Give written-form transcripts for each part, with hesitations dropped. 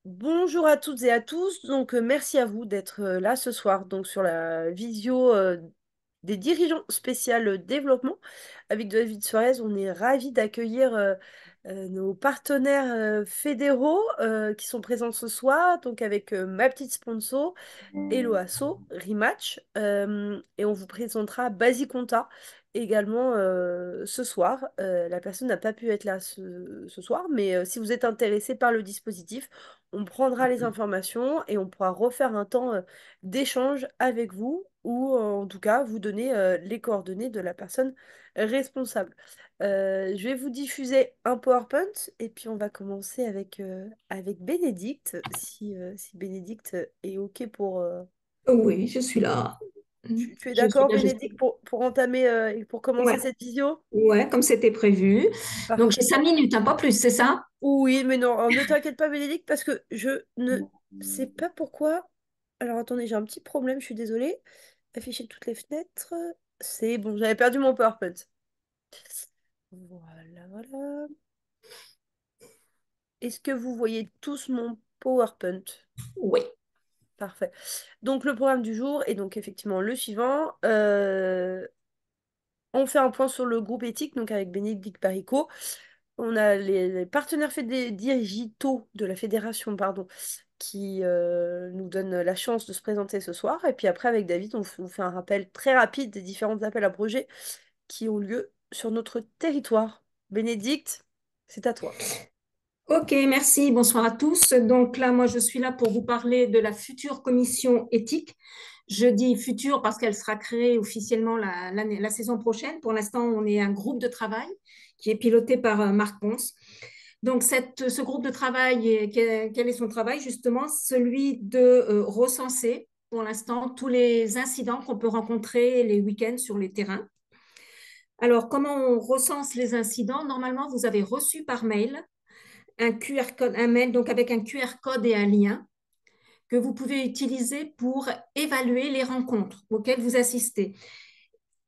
Bonjour à toutes et à tous. Merci à vous d'être là ce soir donc sur la visio des dirigeants spécial développement. Avec David Suarez, on est ravis d'accueillir nos partenaires fédéraux qui sont présents ce soir, donc avec ma petite sponsor. Hello Asso, Rematch, et on vous présentera Basiconta également ce soir. La personne n'a pas pu être là ce soir, mais si vous êtes intéressé par le dispositif, on prendra les informations et on pourra refaire un temps d'échange avec vous ou en tout cas vous donner les coordonnées de la personne responsable. Je vais vous diffuser un PowerPoint et puis on va commencer avec Bénédicte, si Bénédicte est OK Oui, je suis là. tu es Je suis d'accord, là, je Bénédicte, suis. pour entamer et pour commencer Ouais, cette visio? ouais, comme c'était prévu. Donc j'ai Parfait. 5 minutes, hein, pas plus, c'est ça? Oui, mais non, ne t'inquiète pas, Bénédicte, parce que je ne sais pas pourquoi. Alors attendez, j'ai un petit problème, je suis désolée. Afficher toutes les fenêtres. C'est bon, j'avais perdu mon PowerPoint. Voilà, voilà. Est-ce que vous voyez tous mon PowerPoint? Oui. Parfait. Donc le programme du jour est donc effectivement le suivant. On fait un point sur le groupe éthique, donc avec Bénédicte Parico. On a les partenaires digitaux de la fédération, pardon, qui nous donnent la chance de se présenter ce soir. Et puis après, avec David, vous fait un rappel très rapide des différents appels à projets qui ont lieu sur notre territoire. Bénédicte, c'est à toi. Ok, merci. Bonsoir à tous. Donc là, moi, je suis là pour vous parler de la future commission éthique. Je dis future parce qu'elle sera créée officiellement la saison prochaine. Pour l'instant, on est un groupe de travail qui est piloté par Marc Ponce. Donc, ce groupe de travail, quel est son travail justement? Celui de recenser pour l'instant tous les incidents qu'on peut rencontrer les week-ends sur les terrains. Alors, comment on recense les incidents? Normalement, vous avez reçu par mail un QR code, un mail donc avec un QR code et un lien que vous pouvez utiliser pour évaluer les rencontres auxquelles vous assistez.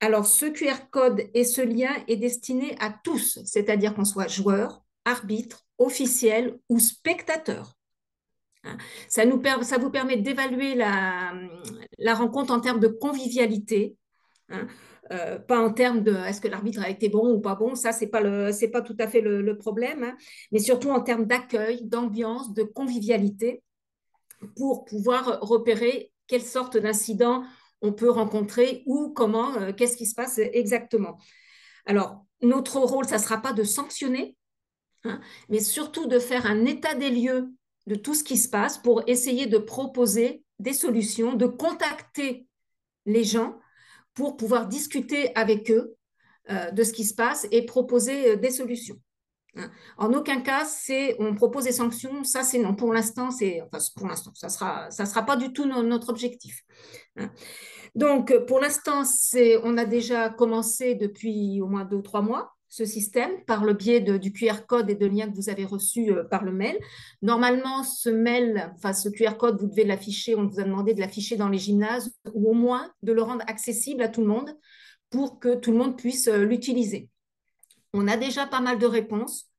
Alors, ce QR code et ce lien est destiné à tous, c'est-à-dire qu'on soit joueur, arbitre, officiel ou spectateur. Ça vous permet d'évaluer la rencontre en termes de convivialité, hein, pas en termes de est-ce que l'arbitre a été bon ou pas bon, ça, c'est pas tout à fait le problème, hein, mais surtout en termes d'accueil, d'ambiance, de convivialité, pour pouvoir repérer quelle sorte d'incident on peut rencontrer ou comment, qu'est-ce qui se passe exactement. Alors, notre rôle, ça ne sera pas de sanctionner, hein, mais surtout de faire un état des lieux de tout ce qui se passe pour essayer de proposer des solutions, de contacter les gens pour pouvoir discuter avec eux de ce qui se passe et proposer des solutions. Hein. En aucun cas, on propose des sanctions, ça c'est non. Pour l'instant, ça sera pas du tout notre objectif. Hein. Donc, pour l'instant, on a déjà commencé depuis au moins 2 ou 3 mois ce système par le biais du QR code et de liens que vous avez reçus par le mail. Normalement, ce QR code, vous devez l'afficher, on vous a demandé de l'afficher dans les gymnases ou au moins de le rendre accessible à tout le monde pour que tout le monde puisse l'utiliser. On a déjà pas mal de réponses.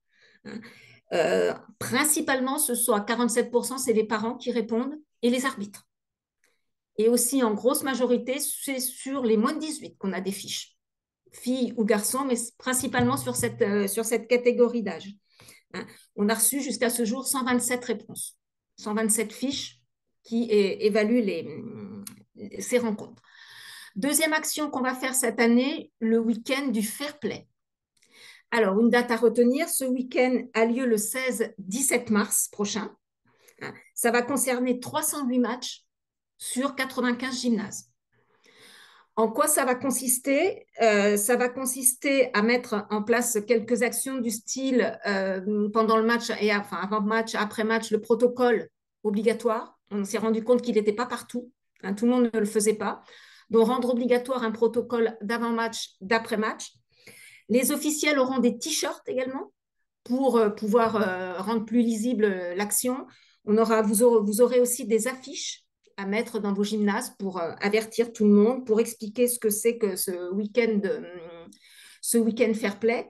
Hein. Principalement, ce sont à 47%, c'est les parents qui répondent et les arbitres. Et aussi, en grosse majorité, c'est sur les moins de 18 qu'on a des fiches, filles ou garçons, mais principalement sur cette catégorie d'âge. Hein. On a reçu jusqu'à ce jour 127 réponses, 127 fiches qui évaluent ces rencontres. Deuxième action qu'on va faire cette année, le week-end du fair play. Alors, une date à retenir, ce week-end a lieu le 16-17 mars prochain. Ça va concerner 308 matchs sur 95 gymnases. En quoi ça va consister? Ça va consister à mettre en place quelques actions du style pendant le match et enfin avant le match, après match, le protocole obligatoire. On s'est rendu compte qu'il n'était pas partout. Hein, tout le monde ne le faisait pas. Donc rendre obligatoire un protocole d'avant-match, d'après-match. Les officiels auront des t-shirts également pour pouvoir rendre plus lisible l'action. Vous aurez aussi des affiches à mettre dans vos gymnases pour avertir tout le monde, pour expliquer ce que c'est que ce week-end fair play.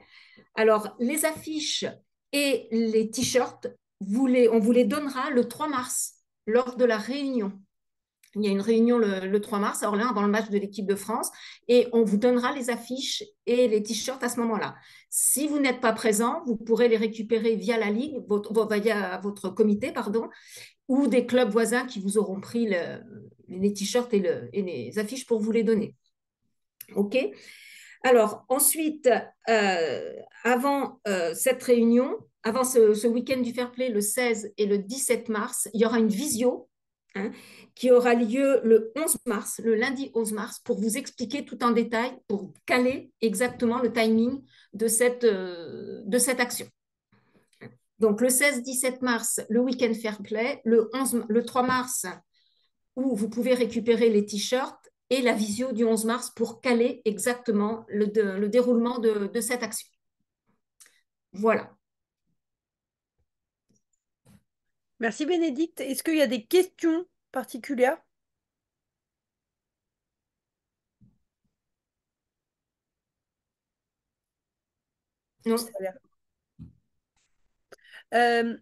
Alors, les affiches et les t-shirts on vous les donnera le 3 mars lors de la réunion. Il y a une réunion le 3 mars à Orléans avant le match de l'équipe de France et on vous donnera les affiches et les t-shirts à ce moment-là. Si vous n'êtes pas présent, vous pourrez les récupérer via la Ligue, via votre comité, pardon, ou des clubs voisins qui vous auront pris les t-shirts et les affiches pour vous les donner. OK? Alors, ensuite, avant cette réunion, avant ce week-end du Fair Play, le 16 et le 17 mars, il y aura une visio hein, qui aura lieu le 11 mars, le lundi 11 mars, pour vous expliquer tout en détail, pour caler exactement le timing de cette action. Donc, le 16-17 mars, le week-end Fair Play, le 3 mars, où vous pouvez récupérer les t-shirts et la visio du 11 mars pour caler exactement le déroulement de cette action. Voilà. Merci Bénédicte. Est-ce qu'il y a des questions particulières? Ça Non. a l'air. Euh,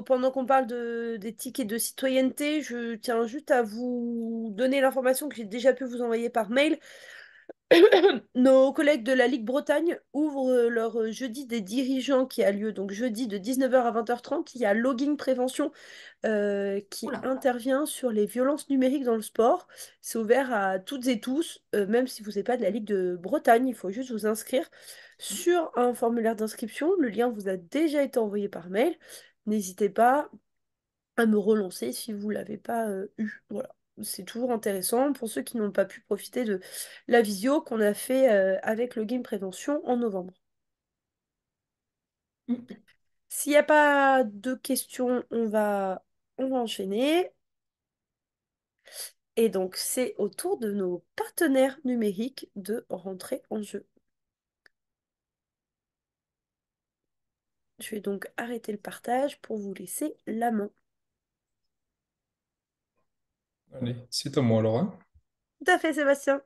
Pendant qu'on parle d'éthique et de citoyenneté, je tiens juste à vous donner l'information que j'ai déjà pu vous envoyer par mail. Nos collègues de la Ligue Bretagne ouvrent leur jeudi des dirigeants qui a lieu donc jeudi de 19h à 20h30. Il y a Logging Prévention qui Oula. intervient sur les violences numériques dans le sport. C'est ouvert à toutes et tous, même si vous n'êtes pas de la Ligue de Bretagne, il faut juste vous inscrire sur un formulaire d'inscription. Le lien vous a déjà été envoyé par mail. N'hésitez pas à me relancer si vous ne l'avez pas eu. Voilà. C'est toujours intéressant pour ceux qui n'ont pas pu profiter de la visio qu'on a fait avec le Game Prévention en novembre. S'il n'y a pas de questions, on va enchaîner. Et donc, c'est au tour de nos partenaires numériques de rentrer en jeu. Je vais donc arrêter le partage pour vous laisser la main. Allez, c'est à moi alors, hein. Tout à fait, Sébastien.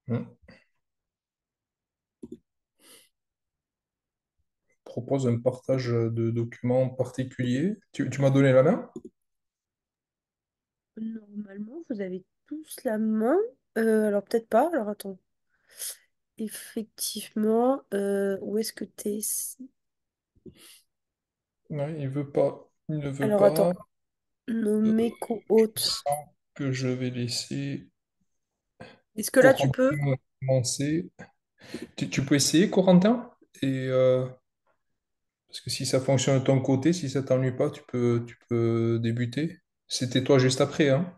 On propose un partage de documents particuliers. Tu m'as donné la main? Normalement, vous avez tous la main. Alors, peut-être pas. Alors, attends. Effectivement, où est-ce que t'es? Ouais, il veut pas. Il ne veut Alors, pas. attends. Nommer Je co-hôte. sens que je vais laisser Est-ce que là, tu peux? Corentin commencer. Tu peux essayer, Corentin? Et parce que si ça fonctionne de ton côté, si ça t'ennuie pas, tu peux débuter. C'était toi juste après, hein?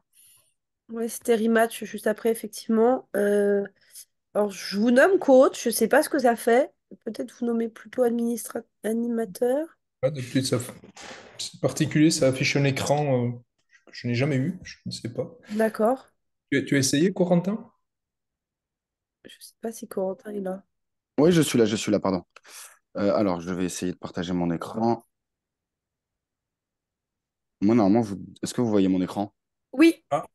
Ouais, c'était rematch juste après, effectivement. Alors, je vous nomme coach, je sais pas ce que ça fait. Peut-être vous nommez plutôt animateur. Ouais, d'habitude, c'est particulier, ça affiche un écran que je n'ai jamais eu, je ne sais pas. D'accord. Tu as essayé, Corentin? Je sais pas si Corentin est là. Oui, je suis là, pardon. Alors, je vais essayer de partager mon écran. Moi, normalement, est-ce que vous voyez mon écran? Oui. Ah,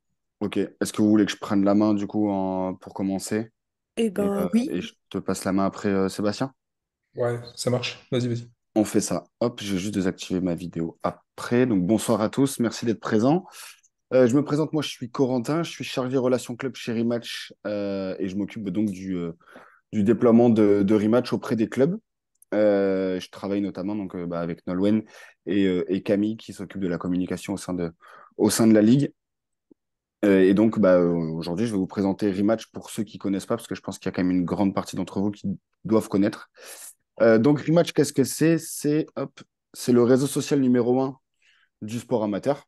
Ok. Est-ce que vous voulez que je prenne la main, du coup, pour commencer? Eh Et, ben oui. et je te passe la main après, Sébastien? ouais, ça marche. Vas-y, vas-y. On fait ça. Hop, je vais juste désactiver ma vidéo après. Donc, bonsoir à tous. Merci d'être présents. Je me présente, moi, je suis Corentin. Je suis chargé relations club chez Rematch et je m'occupe donc du déploiement de Rematch auprès des clubs. Je travaille notamment donc, avec Nolwenn et Camille qui s'occupent de la communication au sein de la ligue. Et donc aujourd'hui, je vais vous présenter Rematch pour ceux qui connaissent pas, parce que je pense qu'il y a quand même une grande partie d'entre vous qui doivent connaître. Donc Rematch, qu'est-ce que c'est? C'est le réseau social numéro un du sport amateur.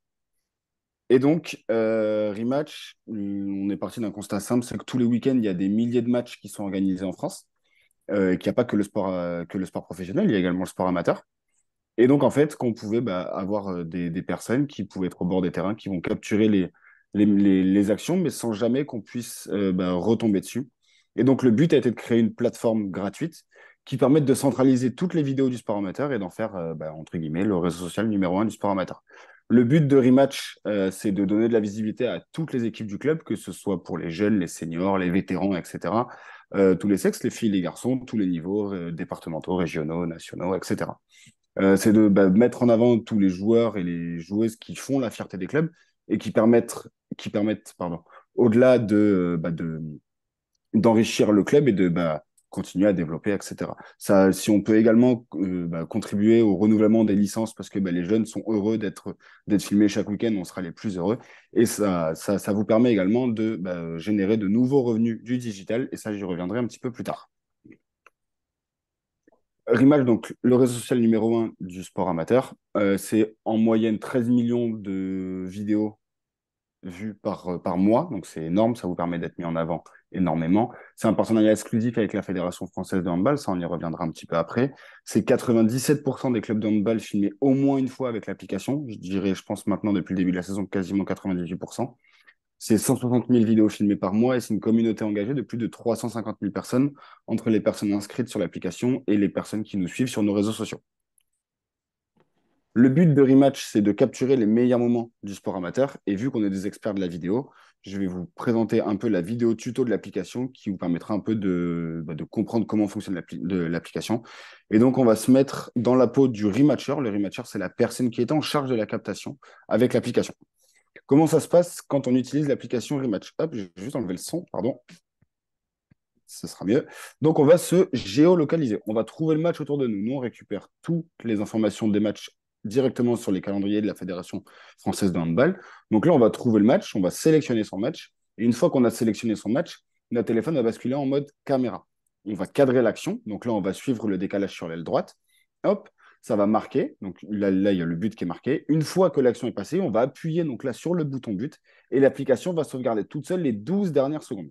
Et donc, Rematch, on est parti d'un constat simple, c'est que tous les week-ends, il y a des milliers de matchs qui sont organisés en France, qu'il n'y a pas que le sport professionnel, il y a également le sport amateur. Et donc, en fait, qu'on pouvait avoir des personnes qui pouvaient être au bord des terrains, qui vont capturer les actions, mais sans jamais qu'on puisse retomber dessus. Et donc, le but a été de créer une plateforme gratuite qui permette de centraliser toutes les vidéos du sport amateur et d'en faire, entre guillemets, le réseau social numéro un du sport amateur. Le but de Rematch, c'est de donner de la visibilité à toutes les équipes du club, que ce soit pour les jeunes, les seniors, les vétérans, etc. Tous les sexes, les filles, les garçons, tous les niveaux, départementaux, régionaux, nationaux, etc. C'est de mettre en avant tous les joueurs et les joueuses qui font la fierté des clubs et qui permettent pardon, au-delà d'enrichir le club et de continuer à développer, etc. Ça, si on peut également contribuer au renouvellement des licences parce que les jeunes sont heureux d'être filmés chaque week-end, on sera les plus heureux. Et ça vous permet également de générer de nouveaux revenus du digital. Et ça, j'y reviendrai un petit peu plus tard. Rematch, donc le réseau social numéro un du sport amateur, c'est en moyenne 13 millions de vidéos vues par mois, donc c'est énorme, ça vous permet d'être mis en avant énormément. C'est un partenariat exclusif avec la Fédération française de handball, ça on y reviendra un petit peu après. C'est 97% des clubs de handball filmés au moins une fois avec l'application, je dirais, je pense maintenant depuis le début de la saison, quasiment 98%. C'est 160 000 vidéos filmées par mois et c'est une communauté engagée de plus de 350 000 personnes entre les personnes inscrites sur l'application et les personnes qui nous suivent sur nos réseaux sociaux. Le but de Rematch, c'est de capturer les meilleurs moments du sport amateur. Et vu qu'on est des experts de la vidéo, je vais vous présenter un peu la vidéo tuto de l'application qui vous permettra un peu de comprendre comment fonctionne l'application. Et donc, on va se mettre dans la peau du Rematcher. Le Rematcher, c'est la personne qui est en charge de la captation avec l'application. Comment ça se passe quand on utilise l'application Rematch? Hop, je vais juste enlever le son, pardon. Ce sera mieux. Donc, on va se géolocaliser. On va trouver le match autour de nous. Nous, on récupère toutes les informations des matchs directement sur les calendriers de la Fédération française de handball. Donc là, on va trouver le match, on va sélectionner son match. Et une fois qu'on a sélectionné son match, notre téléphone va basculer en mode caméra. On va cadrer l'action. Donc là, on va suivre le décalage sur l'aile droite. Hop, ça va marquer. Donc là, il y a le but qui est marqué. Une fois que l'action est passée, on va appuyer donc là sur le bouton but et l'application va sauvegarder toute seule les 12 dernières secondes.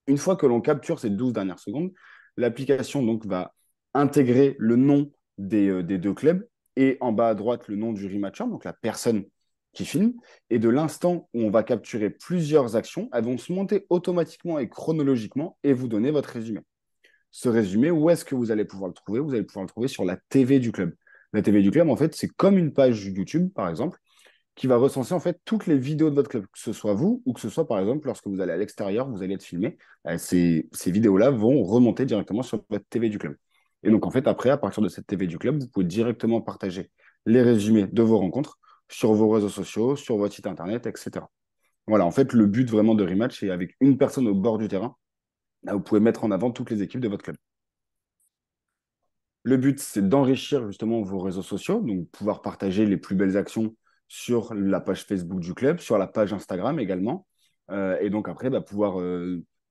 Une fois que l'on capture ces 12 dernières secondes, l'application donc va intégrer le nom des deux clubs et en bas à droite le nom du rematcher, donc la personne qui filme. Et de l'instant où on va capturer plusieurs actions, elles vont se monter automatiquement et chronologiquement et vous donner votre résumé. Ce résumé, où est-ce que vous allez pouvoir le trouver? Vous allez pouvoir le trouver sur la TV du club. La TV du club, en fait, c'est comme une page YouTube, par exemple, qui va recenser en fait toutes les vidéos de votre club, que ce soit vous ou que ce soit par exemple lorsque vous allez à l'extérieur, vous allez être filmé. Ces vidéos-là vont remonter directement sur votre TV du club. Et donc en fait, après, à partir de cette TV du club, vous pouvez directement partager les résumés de vos rencontres sur vos réseaux sociaux, sur votre site internet, etc. Voilà, en fait, le but vraiment de Rematch, c'est avec une personne au bord du terrain, là, vous pouvez mettre en avant toutes les équipes de votre club. Le but, c'est d'enrichir justement vos réseaux sociaux, donc pouvoir partager les plus belles actions sur la page Facebook du club, sur la page Instagram également. Et donc après, pouvoir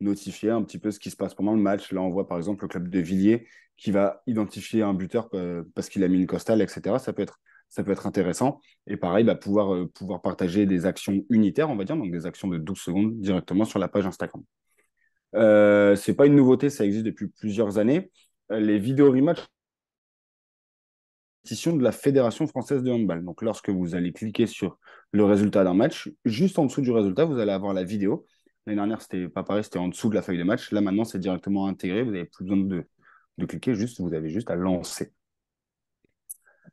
notifier un petit peu ce qui se passe pendant le match. Là, on voit par exemple le club de Villiers qui va identifier un buteur parce qu'il a mis une costale, etc. Ça peut être intéressant. Et pareil, pouvoir partager des actions unitaires, on va dire, donc des actions de 12 secondes directement sur la page Instagram. Ce n'est pas une nouveauté, ça existe depuis plusieurs années. Les vidéos rematch de la Fédération française de handball. Donc, lorsque vous allez cliquer sur le résultat d'un match, juste en dessous du résultat, vous allez avoir la vidéo. L'année dernière, c'était pas pareil, c'était en dessous de la feuille de match. Là, maintenant, c'est directement intégré. Vous n'avez plus besoin de cliquer, vous avez juste à lancer.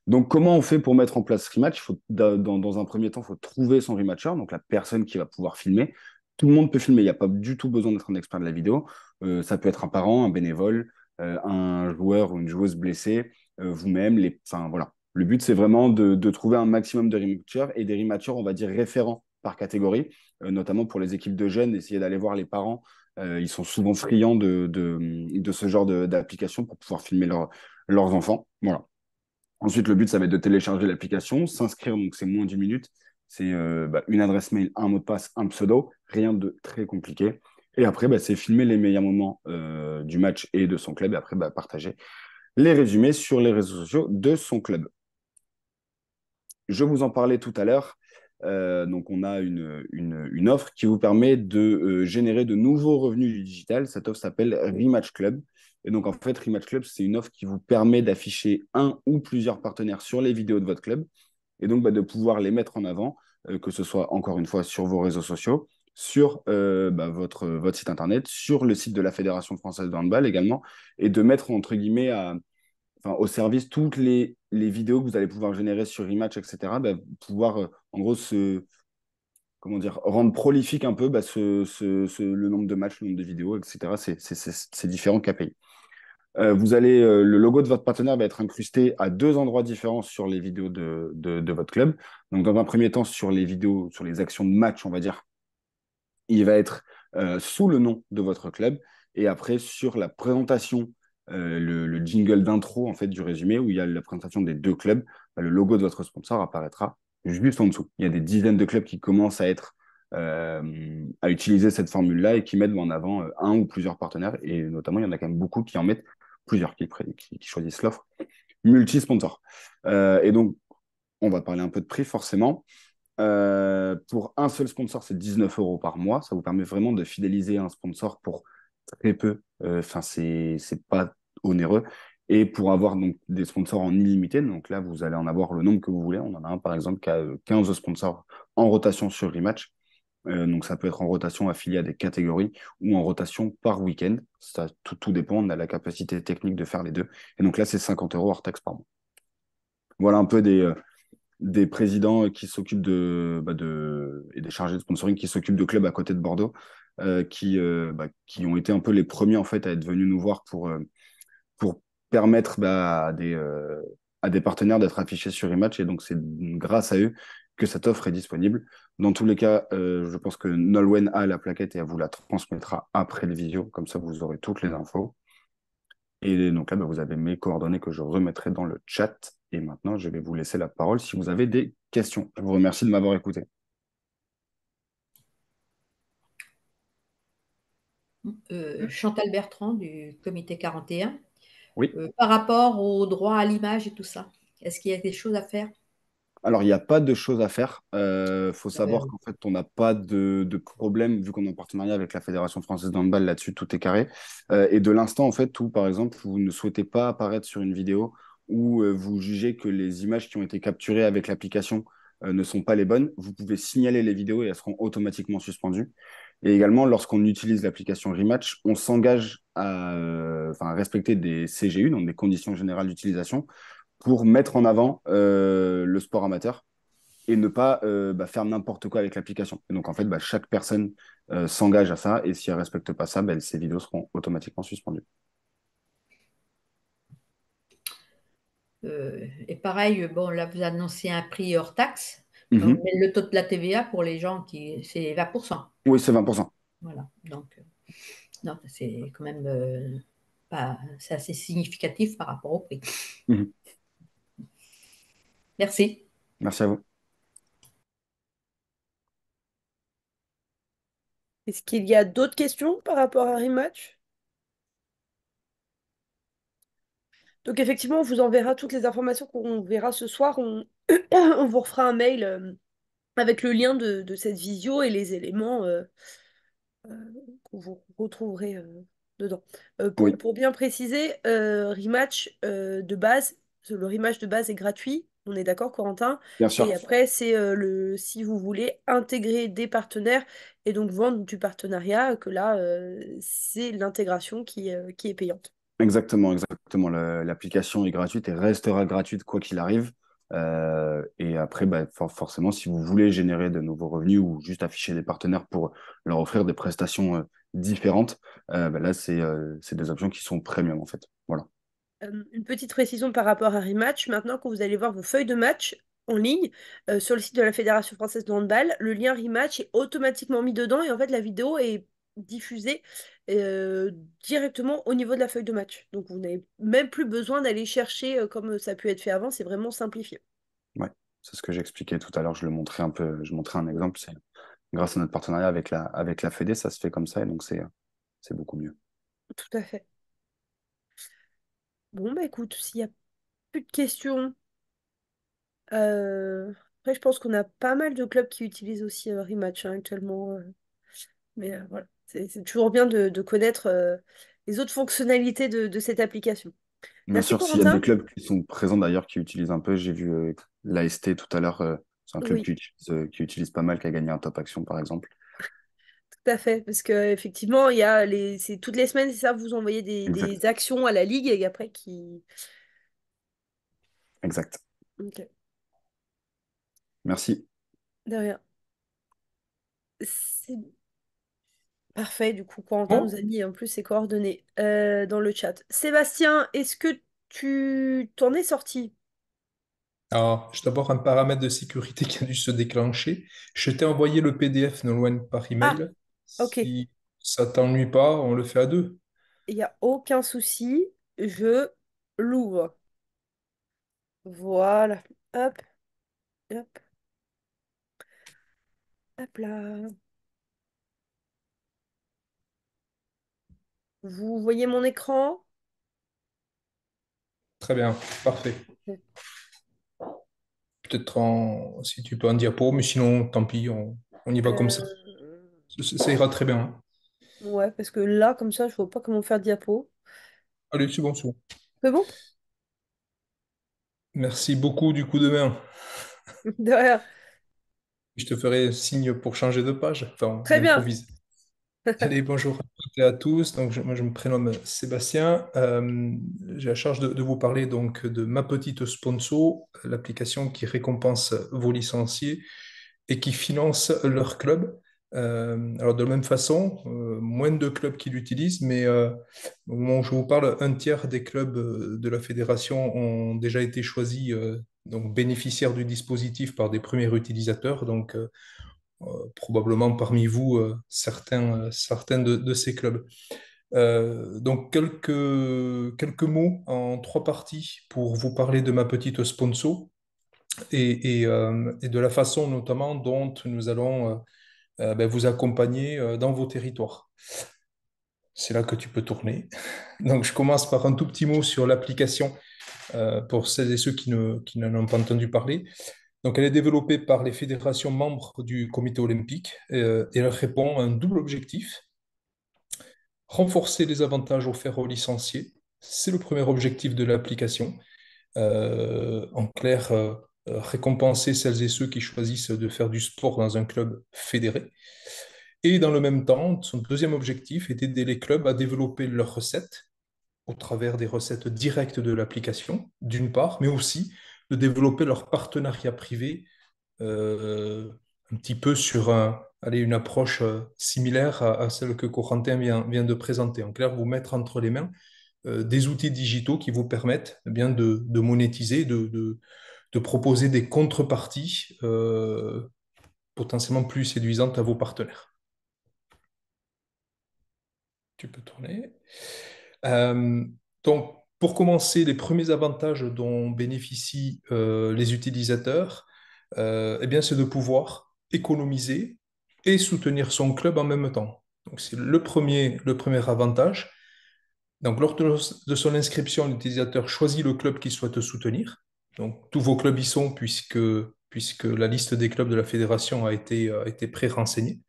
Donc, comment on fait pour mettre en place Rematch? Dans un premier temps, il faut trouver son rematcher, donc la personne qui va pouvoir filmer. Tout le monde peut filmer, il n'y a pas du tout besoin d'être un expert de la vidéo. Ça peut être un parent, un bénévole, un joueur ou une joueuse blessée, vous-même. Enfin, voilà. Le but, c'est vraiment de trouver un maximum de rematchers et des rematchers, on va dire, référents par catégorie, notamment pour les équipes de jeunes, essayer d'aller voir les parents. Ils sont souvent friands de ce genre d'application pour pouvoir filmer leurs enfants. Voilà. Ensuite, le but, ça va être de télécharger l'application, s'inscrire, donc c'est moins d'une minute. C'est une adresse mail, un mot de passe, un pseudo, rien de très compliqué. Et après, c'est filmer les meilleurs moments du match et de son club, et après, partager les résumés sur les réseaux sociaux de son club. Je vous en parlais tout à l'heure. Donc, on a une offre qui vous permet de générer de nouveaux revenus du digital. Cette offre s'appelle Rematch Club. Et donc, en fait, Rematch Club, c'est une offre qui vous permet d'afficher un ou plusieurs partenaires sur les vidéos de votre club et donc de pouvoir les mettre en avant, que ce soit encore une fois sur vos réseaux sociaux, sur votre site internet, sur le site de la Fédération française de handball également, et de mettre entre guillemets enfin, au service toutes les vidéos que vous allez pouvoir générer sur Rematch, etc. Bah, pouvoir, en gros, comment dire, rendre prolifique un peu bah, le nombre de matchs, le nombre de vidéos, etc. C'est différents KPI. Le logo de votre partenaire va être incrusté à deux endroits différents sur les vidéos de votre club. Donc, dans un premier temps, sur les vidéos, sur les actions de match, on va dire, il va être sous le nom de votre club. Et après, sur la présentation, le jingle d'intro en fait, du résumé, où il y a la présentation des deux clubs, bah, le logo de votre sponsor apparaîtra juste en dessous. Il y a des dizaines de clubs qui commencent à utiliser cette formule-là et qui mettent en avant un ou plusieurs partenaires. Et notamment, il y en a quand même beaucoup qui en mettent plusieurs, qui choisissent l'offre multi-sponsor. Et donc, on va parler un peu de prix, forcément. Pour un seul sponsor, c'est 19 € par mois. Ça vous permet vraiment de fidéliser un sponsor pour très peu. Enfin, c'est pas onéreux. Et pour avoir donc des sponsors en illimité, donc là, vous allez en avoir le nombre que vous voulez. On en a un, par exemple, qui a 15 sponsors en rotation sur Rematch. Donc, ça peut être en rotation affiliée à des catégories ou en rotation par week-end. Ça, tout dépend. On a la capacité technique de faire les deux. Et donc là, c'est 50 € hors taxe par mois. Voilà un peu des présidents qui s'occupent et des chargés de sponsoring qui s'occupent de clubs à côté de Bordeaux, qui ont été un peu les premiers en fait à être venus nous voir pour permettre à des partenaires d'être affichés sur Rematch. Et donc c'est grâce à eux que cette offre est disponible. Dans tous les cas, je pense que Nolwenn a la plaquette et elle vous la transmettra après le visio, comme ça vous aurez toutes les infos. Et donc là, vous avez mes coordonnées que je remettrai dans le chat. Et maintenant, je vais vous laisser la parole si vous avez des questions. Je vous remercie de m'avoir écouté. Chantal Bertrand du comité 41. Oui. Par rapport au droit à l'image et tout ça, est-ce qu'il y a des choses à faire? Alors, il n'y a pas de choses à faire. Faut Ah ben savoir oui. qu'en fait, on n'a pas de problème, vu qu'on est en partenariat avec la Fédération française d'handball là-dessus, tout est carré. Et de l'instant, en fait, où, par exemple, vous ne souhaitez pas apparaître sur une vidéo ou vous jugez que les images qui ont été capturées avec l'application ne sont pas les bonnes, vous pouvez signaler les vidéos et elles seront automatiquement suspendues. Et également, lorsqu'on utilise l'application Rematch, on s'engage à respecter des CGU, donc des conditions générales d'utilisation, pour mettre en avant le sport amateur et ne pas faire n'importe quoi avec l'application. Et donc, en fait, chaque personne s'engage à ça et si elle ne respecte pas ça, ces vidéos seront automatiquement suspendues. Et pareil, bon, là, vous annoncez un prix hors taxe. Donc, Mhm. mais le taux de la TVA pour les gens c'est 20%. Oui, c'est 20%. Voilà. Donc, non, c'est quand même c'est assez significatif par rapport au prix. Mhm. Merci. Merci à vous. Est-ce qu'il y a d'autres questions par rapport à Rematch? Donc effectivement, on vous enverra toutes les informations qu'on verra ce soir. On vous refera un mail avec le lien de cette visio et les éléments que vous retrouverez dedans. Oui, Pour bien préciser, Rematch de base, le Rematch de base est gratuit, on est d'accord, Corentin? bien sûr. Et après, c'est si vous voulez intégrer des partenaires et donc vendre du partenariat, que là, c'est l'intégration qui est payante. Exactement, exactement. L'application est gratuite et restera gratuite quoi qu'il arrive. Et après, forcément, si vous voulez générer de nouveaux revenus ou juste afficher des partenaires pour leur offrir des prestations différentes, là, c'est des options qui sont premium, en fait. Voilà. Une petite précision par rapport à Rematch. Maintenant, quand vous allez voir vos feuilles de match en ligne sur le site de la Fédération française de handball, le lien Rematch est automatiquement mis dedans et en fait, la vidéo est diffusée euh, directement au niveau de la feuille de match. Donc, vous n'avez même plus besoin d'aller chercher comme ça a pu être fait avant. C'est vraiment simplifié. Ouais. C'est ce que j'expliquais tout à l'heure. Je le montrais un peu, je montrais un exemple. C'est grâce à notre partenariat avec la Fédé, ça se fait comme ça et donc c'est beaucoup mieux. Tout à fait. Bon, bah écoute, s'il n'y a plus de questions, après, je pense qu'on a pas mal de clubs qui utilisent aussi Rematch hein, actuellement. Mais voilà, c'est toujours bien de connaître les autres fonctionnalités de cette application. Bien Merci sûr, s'il y a des Corentin. clubs qui sont présents d'ailleurs, qui utilisent un peu, j'ai vu l'AST tout à l'heure, c'est un club Oui, qui utilise pas mal, qui a gagné un top action par exemple. tout à fait. Parce que effectivement, il y a c'est toutes les semaines, c'est ça, vous envoyez Exact. des actions à la ligue et après Exact. Ok, Merci. de rien. C'est parfait, du coup, Corentin nous Bon, a mis en plus ses coordonnées dans le chat. Sébastien, est-ce que tu t'en es sorti? alors, j'ai d'abord un paramètre de sécurité qui a dû se déclencher. Je t'ai envoyé le PDF Nolwenn par Ah, email. ok, Si ça t'ennuie pas, on le fait à deux. il n'y a aucun souci, je l'ouvre. Voilà, hop, hop, hop là. Vous voyez mon écran? Très bien, parfait. Peut-être si tu peux en diapo, mais sinon, tant pis, on y va comme ça. Euh, Ça ira très bien, hein. Ouais, parce que là, comme ça, je vois pas comment faire diapo. Allez, c'est bon, c'est bon. C'est bon? Merci beaucoup du coup de main. De rien. Je te ferai signe pour changer de page. Enfin, on Très bien. improvise. Allez, bonjour à toutes et à tous. Donc, moi, je me prénomme Sébastien. J'ai la charge de vous parler donc de Ma Petite Sponsor, l'application qui récompense vos licenciés et qui finance leur club. Alors, de la même façon, moins de clubs qui l'utilisent, mais au moment où je vous parle, un tiers des clubs de la fédération ont déjà été choisis, donc bénéficiaires du dispositif par des premiers utilisateurs. Donc, probablement parmi vous certains de ces clubs. Donc quelques mots en trois parties pour vous parler de ma petite sponsor et de la façon notamment dont nous allons ben, vous accompagner dans vos territoires. C'est là que tu peux tourner. Donc je commence par un tout petit mot sur l'application pour celles et ceux qui n'en ont pas entendu parler. Donc, elle est développée par les fédérations membres du comité olympique et elle répond à un double objectif: renforcer les avantages offerts aux licenciés. C'est le premier objectif de l'application. En clair, récompenser celles et ceux qui choisissent de faire du sport dans un club fédéré. Et dans le même temps, son deuxième objectif est d'aider les clubs à développer leurs recettes au travers des recettes directes de l'application, d'une part, mais aussi de développer leur partenariat privé euh, un petit peu sur allez, une approche similaire à celle que Corentin vient de présenter. En clair, vous mettre entre les mains des outils digitaux qui vous permettent bien de monétiser, de proposer des contreparties potentiellement plus séduisantes à vos partenaires. Tu peux tourner. Euh, donc, pour commencer, les premiers avantages dont bénéficient les utilisateurs, eh bien, c'est de pouvoir économiser et soutenir son club en même temps. Donc, c'est le premier avantage. Donc, lors de son inscription, l'utilisateur choisit le club qu'il souhaite soutenir. Donc, tous vos clubs y sont puisque la liste des clubs de la fédération a été pré-renseignée.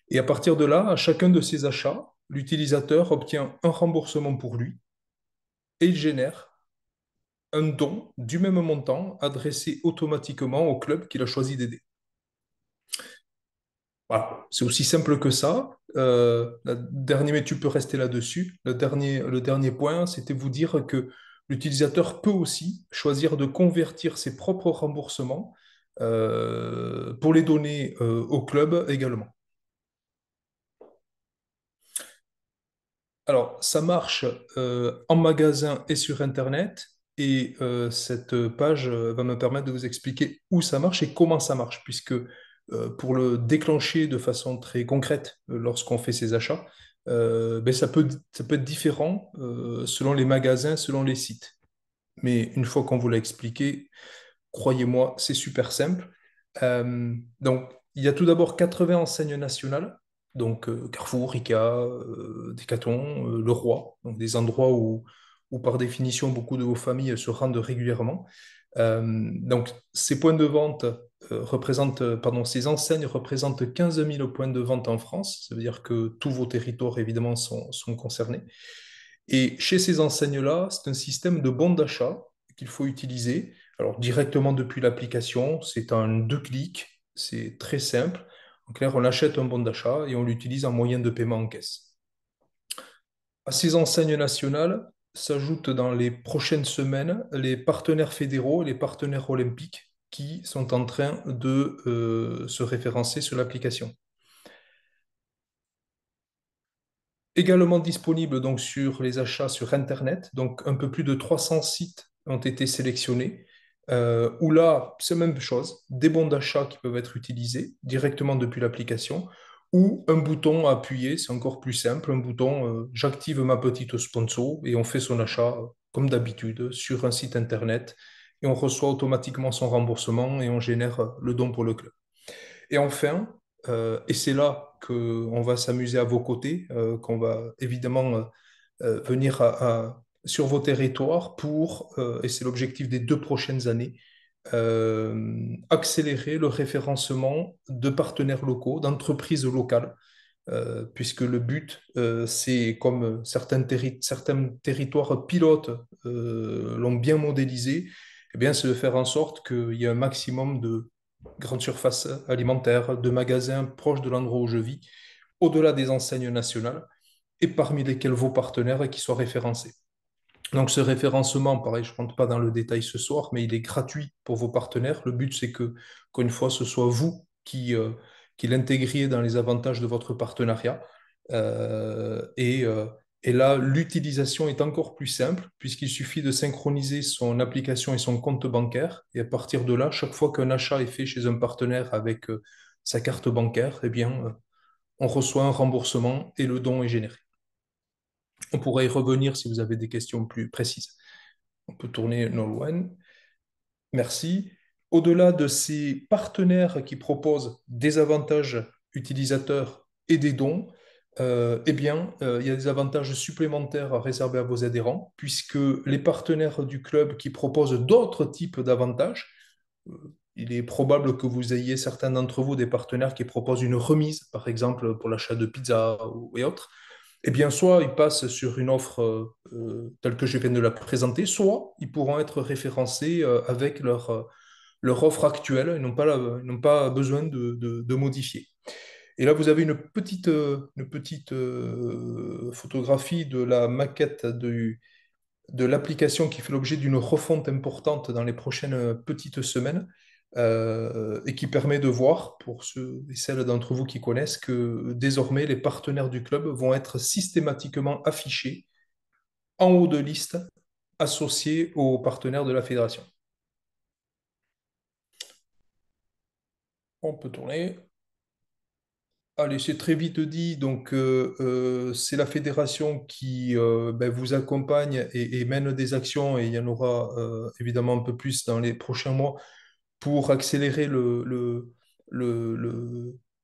Et à partir de là, à chacun de ses achats, l'utilisateur obtient un remboursement pour lui et il génère un don du même montant adressé automatiquement au club qu'il a choisi d'aider. Voilà, c'est aussi simple que ça. Mais tu peux rester là-dessus. Le dernier point, c'était vous dire que l'utilisateur peut aussi choisir de convertir ses propres remboursements pour les donner au club également. Alors, ça marche en magasin et sur Internet. Et cette page va me permettre de vous expliquer où ça marche et comment ça marche, puisque pour le déclencher de façon très concrète lorsqu'on fait ses achats, ben, ça peut être différent selon les magasins, selon les sites. Mais une fois qu'on vous l'a expliqué, croyez-moi, c'est super simple. Donc, il y a tout d'abord 80 enseignes nationales, donc Carrefour, Ikea, Decathlon, Leroy, donc des endroits où par définition beaucoup de vos familles se rendent régulièrement. Donc, ces points de vente pardon, ces enseignes représentent 15 000 points de vente en France. Ça veut dire que tous vos territoires, évidemment, sont concernés. Et chez ces enseignes-là, c'est un système de bons d'achat qu'il faut utiliser. Alors, directement depuis l'application, c'est en deux clics, c'est très simple. En clair, on achète un bon d'achat et on l'utilise en moyen de paiement en caisse. À ces enseignes nationales, s'ajoutent dans les prochaines semaines les partenaires fédéraux et les partenaires olympiques qui sont en train de se référencer sur l'application. Également disponible donc sur les achats sur Internet. Donc un peu plus de 300 sites ont été sélectionnés, où là, c'est la même chose, des bons d'achat qui peuvent être utilisés directement depuis l'application, ou un bouton à appuyer, c'est encore plus simple, un bouton j'active ma petite sponsor et on fait son achat comme d'habitude sur un site Internet et on reçoit automatiquement son remboursement et on génère le don pour le club. Et enfin, et c'est là qu'on va s'amuser à vos côtés, qu'on va évidemment venir sur vos territoires pour, et c'est l'objectif des 2 prochaines années, accélérer le référencement de partenaires locaux, d'entreprises locales, puisque le but, c'est comme certains territoires pilotes l'ont bien modélisé, eh bien, c'est de faire en sorte qu'il y ait un maximum de grandes surfaces alimentaires, de magasins proches de l'endroit où je vis, au-delà des enseignes nationales, et parmi lesquels vos partenaires qui soient référencés. Donc ce référencement, pareil, je ne rentre pas dans le détail ce soir, mais il est gratuit pour vos partenaires. Le but, c'est que, qu'une fois, ce soit vous qui l'intégriez dans les avantages de votre partenariat. Euh, et, euh, et là, l'utilisation est encore plus simple, puisqu'il suffit de synchroniser son application et son compte bancaire. Et à partir de là, chaque fois qu'un achat est fait chez un partenaire avec sa carte bancaire, eh bien, on reçoit un remboursement et le don est généré. On pourrait y revenir si vous avez des questions plus précises. On peut tourner Nolwenn. Merci. Au-delà de ces partenaires qui proposent des avantages utilisateurs et des dons, il y a des avantages supplémentaires réservés à vos adhérents, puisque les partenaires du club qui proposent d'autres types d'avantages, euh, il est probable que vous ayez certains d'entre vous des partenaires qui proposent une remise, par exemple pour l'achat de pizza et autres. Eh bien, soit ils passent sur une offre telle que je viens de la présenter, soit ils pourront être référencés avec leur offre actuelle. Ils n'ont pas besoin de modifier. Et là, vous avez une petite photographie de la maquette de l'application qui fait l'objet d'une refonte importante dans les prochaines petites semaines et qui permet de voir, pour ceux et celles d'entre vous qui connaissent, que désormais les partenaires du club vont être systématiquement affichés en haut de liste associés aux partenaires de la fédération. On peut tourner. Allez, c'est très vite dit. Donc, c'est la fédération qui vous accompagne et mène des actions, et il y en aura évidemment un peu plus dans les prochains mois pour accélérer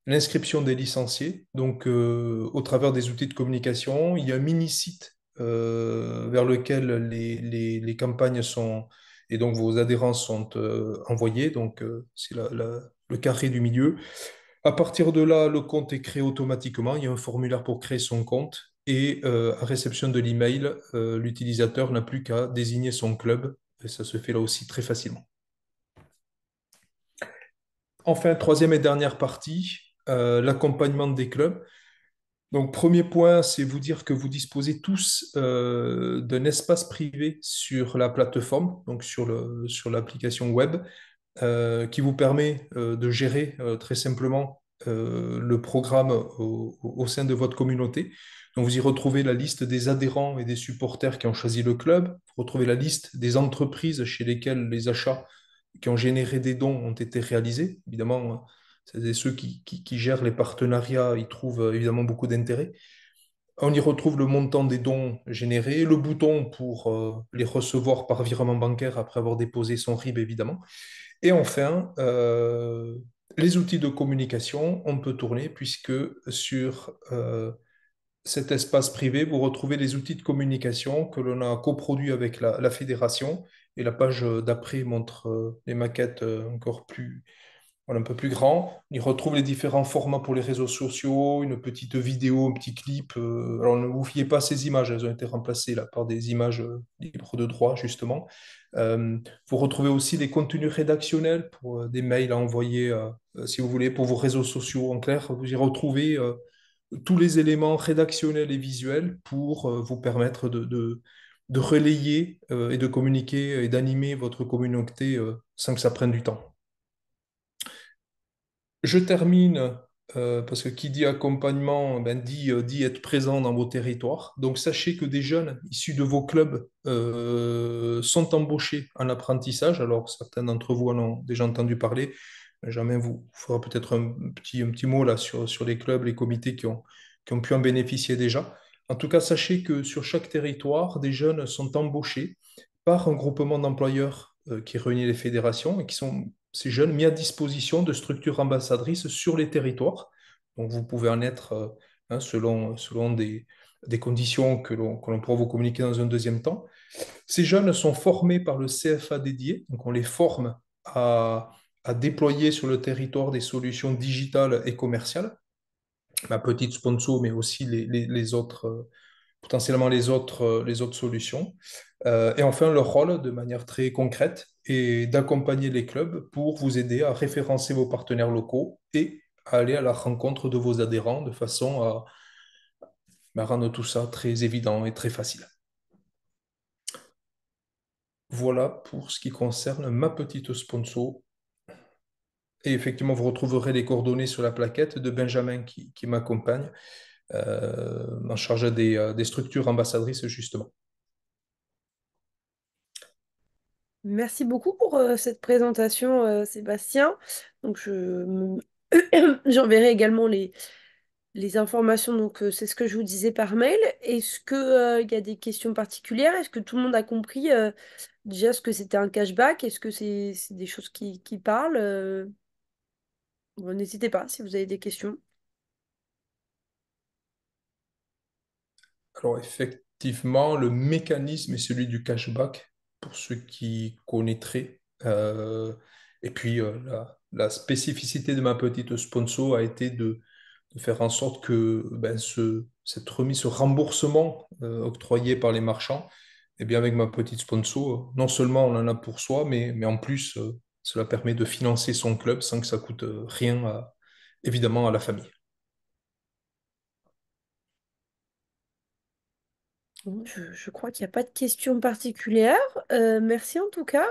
l'inscription des licenciés. Donc, au travers des outils de communication, il y a un mini-site vers lequel les campagnes sont, et donc vos adhérents sont envoyés. Donc, c'est le carré du milieu. À partir de là, le compte est créé automatiquement. Il y a un formulaire pour créer son compte. Et à réception de l'email, l'utilisateur n'a plus qu'à désigner son club. Et ça se fait là aussi très facilement. Enfin, troisième et dernière partie, l'accompagnement des clubs. Donc, premier point, c'est vous dire que vous disposez tous d'un espace privé sur la plateforme, donc sur l'application web, qui vous permet de gérer très simplement le programme au sein de votre communauté. Donc, vous y retrouvez la liste des adhérents et des supporters qui ont choisi le club. Vous retrouvez la liste des entreprises chez lesquelles les achats qui ont généré des dons ont été réalisés. Évidemment, c'est ceux qui gèrent les partenariats, ils trouvent évidemment beaucoup d'intérêt. On y retrouve le montant des dons générés, le bouton pour les recevoir par virement bancaire après avoir déposé son RIB, évidemment. Et enfin, les outils de communication, on peut tourner puisque sur cet espace privé, vous retrouvez les outils de communication que l'on a coproduits avec la fédération. Et la page d'après montre les maquettes encore plus, voilà, un peu plus grand. On y retrouve les différents formats pour les réseaux sociaux, une petite vidéo, un petit clip. Alors ne vous fiez pas à ces images, elles ont été remplacées là, par des images libres de droit, justement. Vous retrouvez aussi des contenus rédactionnels pour des mails à envoyer, si vous voulez, pour vos réseaux sociaux. En clair, vous y retrouvez tous les éléments rédactionnels et visuels pour vous permettre de relayer et de communiquer et d'animer votre communauté sans que ça prenne du temps. Je termine parce que qui dit accompagnement ben, dit être présent dans vos territoires. Donc sachez que des jeunes issus de vos clubs sont embauchés en apprentissage. Alors certains d'entre vous en ont déjà entendu parler. Benjamin vous fera peut-être un petit mot là sur les clubs, les comités qui ont pu en bénéficier déjà. En tout cas, sachez que sur chaque territoire, des jeunes sont embauchés par un groupement d'employeurs qui réunit les fédérations et qui sont ces jeunes mis à disposition de structures ambassadrices sur les territoires. Donc vous pouvez en être selon des conditions que l'on pourra vous communiquer dans un deuxième temps. Ces jeunes sont formés par le CFA dédié, donc on les forme à déployer sur le territoire des solutions digitales et commerciales. Ma petite sponsor, mais aussi les autres, potentiellement les autres solutions. Et enfin, leur rôle, de manière très concrète, est d'accompagner les clubs pour vous aider à référencer vos partenaires locaux et à aller à la rencontre de vos adhérents de façon à rendre tout ça très évident et très facile. Voilà pour ce qui concerne ma petite sponsor. Et effectivement, vous retrouverez les coordonnées sur la plaquette de Benjamin qui m'accompagne en charge des structures ambassadrices, justement. Merci beaucoup pour cette présentation, Sébastien. Donc, j'enverrai également les informations. Donc, c'est ce que je vous disais par mail. Est-ce que, il y a des questions particulières? Est-ce que tout le monde a compris déjà ce que c'était un cashback? Est-ce que c'est des choses qui parlent? Bon, n'hésitez pas si vous avez des questions. Alors effectivement, le mécanisme est celui du cashback, pour ceux qui connaîtraient. Et puis la spécificité de ma petite sponsor a été de faire en sorte que ben, cette remise, ce remboursement octroyé par les marchands, eh bien avec ma petite sponsor, non seulement on en a pour soi, mais en plus, cela permet de financer son club sans que ça coûte rien, évidemment, à la famille. Bon, je crois qu'il n'y a pas de questions particulières. Merci en tout cas.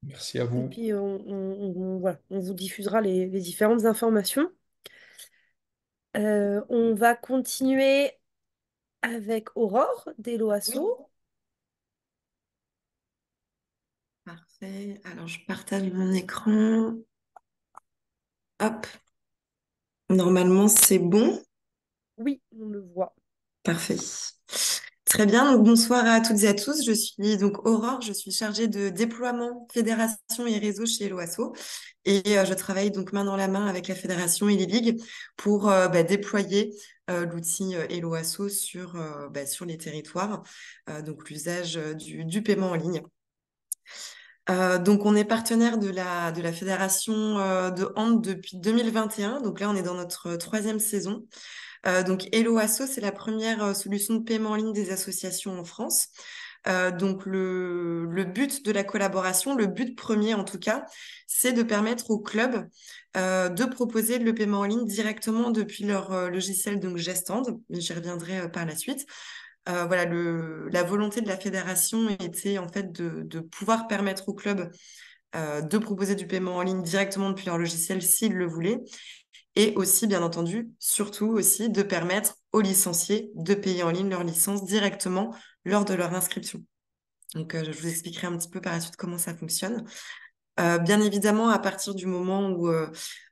Merci à Et vous. puis, voilà, on vous diffusera les différentes informations. On va continuer avec Aurore Oui, d'Eloasso. parfait. Alors, je partage mon écran. Hop, normalement, c'est bon. Oui, on le voit. Parfait. Très bien. Donc, bonsoir à toutes et à tous. Je suis donc Aurore. Je suis chargée de déploiement, fédération et réseau chez Eloasso. Et je travaille donc main dans la main avec la fédération et les ligues pour déployer l'outil Eloasso sur les territoires. Donc, l'usage du paiement en ligne. Donc, on est partenaire de la fédération de hand depuis 2021. Donc là, on est dans notre troisième saison. Donc, Hello Asso, c'est la première solution de paiement en ligne des associations en France. Donc, le but de la collaboration, le but premier en tout cas, c'est de permettre aux clubs de proposer le paiement en ligne directement depuis leur logiciel, donc Gestand. J'y reviendrai par la suite. Voilà, la volonté de la fédération était en fait de pouvoir permettre aux clubs de proposer du paiement en ligne directement depuis leur logiciel s'ils le voulaient. Et aussi, bien entendu, surtout aussi de permettre aux licenciés de payer en ligne leur licence directement lors de leur inscription. Donc, je vous expliquerai un petit peu par la suite comment ça fonctionne. Bien évidemment, à partir du moment où,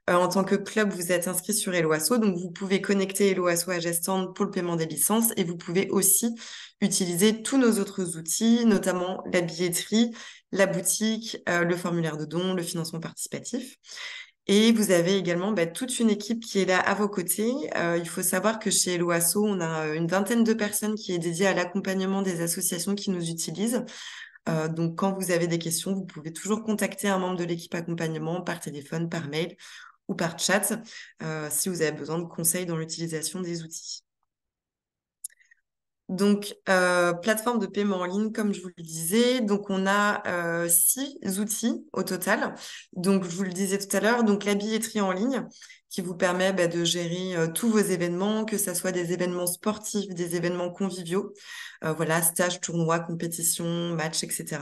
en tant que club, vous êtes inscrit sur Eloasso, donc vous pouvez connecter Eloasso à Gestand pour le paiement des licences et vous pouvez aussi utiliser tous nos autres outils, notamment la billetterie, la boutique, le formulaire de don, le financement participatif. Et vous avez également toute une équipe qui est là à vos côtés. Il faut savoir que chez Eloasso, on a une vingtaine de personnes qui est dédiée à l'accompagnement des associations qui nous utilisent. Donc, quand vous avez des questions, vous pouvez toujours contacter un membre de l'équipe accompagnement par téléphone, par mail ou par chat si vous avez besoin de conseils dans l'utilisation des outils. Donc, plateforme de paiement en ligne, comme je vous le disais. Donc, on a 6 outils au total. Donc, je vous le disais tout à l'heure, donc la billetterie en ligne qui vous permet de gérer tous vos événements, que ce soit des événements sportifs, des événements conviviaux, voilà, stages, tournois, compétitions, matchs, etc.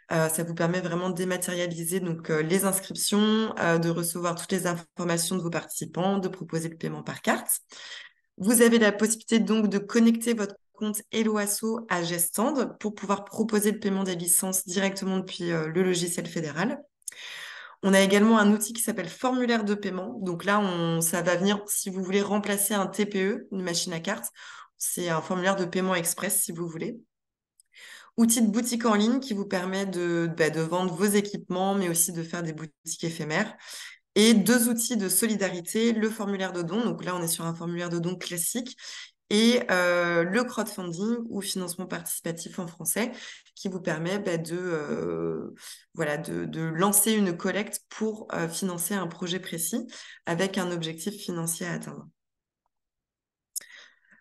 Ça vous permet vraiment de dématérialiser donc, les inscriptions, de recevoir toutes les informations de vos participants, de proposer le paiement par carte. Vous avez la possibilité donc de connecter votre compte Helloasso à Gestand pour pouvoir proposer le paiement des licences directement depuis le logiciel fédéral. On a également un outil qui s'appelle formulaire de paiement. Donc là, ça va venir, si vous voulez remplacer un TPE, une machine à carte, c'est un formulaire de paiement express si vous voulez. Outil de boutique en ligne qui vous permet de vendre vos équipements, mais aussi de faire des boutiques éphémères. Et 2 outils de solidarité, le formulaire de don. Donc là, on est sur un formulaire de don classique et le crowdfunding ou financement participatif en français qui vous permet de lancer une collecte pour financer un projet précis avec un objectif financier à atteindre.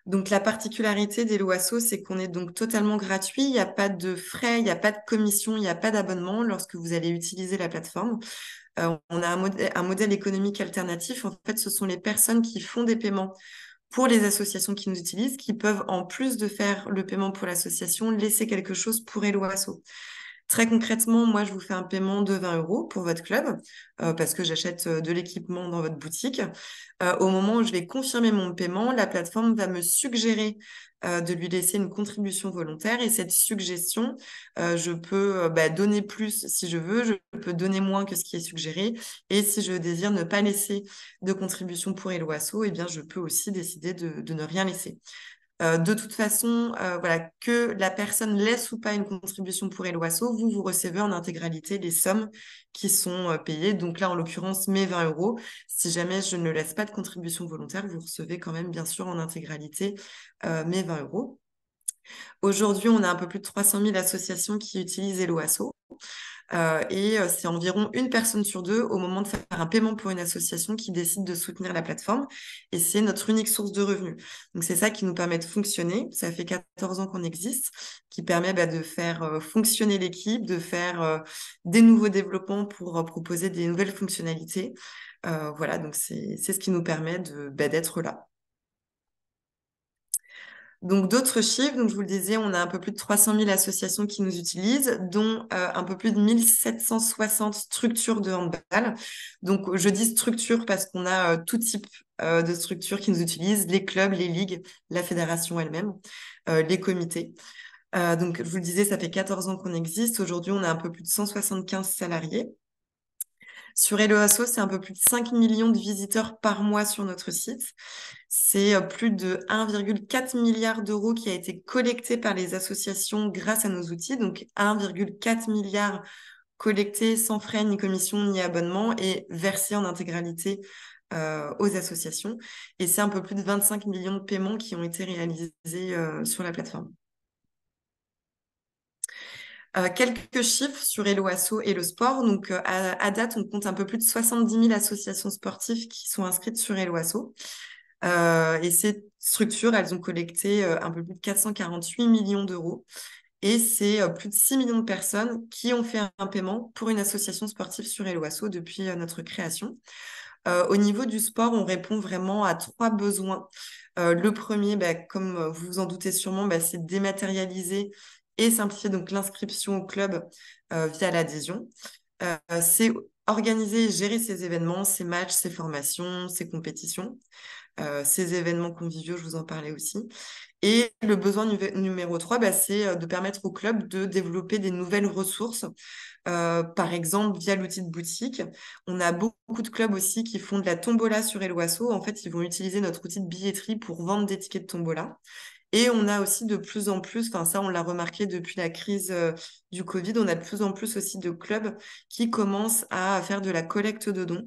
Donc la particularité des Loasso, c'est qu'on est donc totalement gratuit, il n'y a pas de frais, il n'y a pas de commission, il n'y a pas d'abonnement lorsque vous allez utiliser la plateforme. On a un modèle économique alternatif. En fait, ce sont les personnes qui font des paiements pour les associations qui nous utilisent, qui peuvent, en plus de faire le paiement pour l'association, laisser quelque chose pour Helloasso. Très concrètement, moi, je vous fais un paiement de 20 € pour votre club parce que j'achète de l'équipement dans votre boutique. Au moment où je vais confirmer mon paiement, la plateforme va me suggérer de lui laisser une contribution volontaire et cette suggestion, je peux donner plus si je veux, je peux donner moins que ce qui est suggéré et si je désire ne pas laisser de contribution pour Helloasso, eh bien, je peux aussi décider de ne rien laisser. De toute façon, voilà, que la personne laisse ou pas une contribution pour Helloasso, vous recevez en intégralité les sommes qui sont payées. Donc là, en l'occurrence, mes 20 €. Si jamais je ne laisse pas de contribution volontaire, vous recevez quand même, bien sûr, en intégralité mes 20 €. Aujourd'hui, on a un peu plus de 300 000 associations qui utilisent Helloasso. Et c'est environ une personne sur 2 au moment de faire un paiement pour une association qui décide de soutenir la plateforme. Et c'est notre unique source de revenus. Donc, c'est ça qui nous permet de fonctionner. Ça fait 14 ans qu'on existe, qui permet de faire fonctionner l'équipe, de faire des nouveaux développements pour proposer des nouvelles fonctionnalités. Voilà, donc c'est ce qui nous permet d'être là. Donc, d'autres chiffres, donc je vous le disais, on a un peu plus de 300 000 associations qui nous utilisent, dont un peu plus de 1760 structures de handball. Donc, je dis structure parce qu'on a tout type de structures qui nous utilisent, les clubs, les ligues, la fédération elle-même, les comités. Donc, je vous le disais, ça fait 14 ans qu'on existe. Aujourd'hui, on a un peu plus de 175 salariés. Sur Helloasso, c'est un peu plus de 5 millions de visiteurs par mois sur notre site. C'est plus de 1,4 milliard d'euros qui a été collecté par les associations grâce à nos outils. Donc 1,4 milliard collecté sans frais, ni commission, ni abonnement et versé en intégralité aux associations. Et c'est un peu plus de 25 millions de paiements qui ont été réalisés sur la plateforme. Quelques chiffres sur Helloasso et le sport. Donc, à date, on compte un peu plus de 70 000 associations sportives qui sont inscrites sur Helloasso. Et ces structures, elles ont collecté un peu plus de 448 millions d'euros. Et c'est plus de 6 millions de personnes qui ont fait un paiement pour une association sportive sur Helloasso depuis notre création. Au niveau du sport, on répond vraiment à 3 besoins. Le premier, comme vous vous en doutez sûrement, c'est de dématérialiser et simplifier donc l'inscription au club via l'adhésion. C'est organiser et gérer ces événements, ces matchs, ces formations, ces compétitions. Ces événements conviviaux, je vous en parlais aussi. Et le besoin numéro 3, c'est de permettre au club de développer des nouvelles ressources. Par exemple, via l'outil de boutique. On a beaucoup de clubs aussi qui font de la tombola sur Helloasso. En fait, ils vont utiliser notre outil de billetterie pour vendre des tickets de tombola. Et on a aussi de plus en plus, enfin ça on l'a remarqué depuis la crise du Covid, on a de plus en plus aussi de clubs qui commencent à faire de la collecte de dons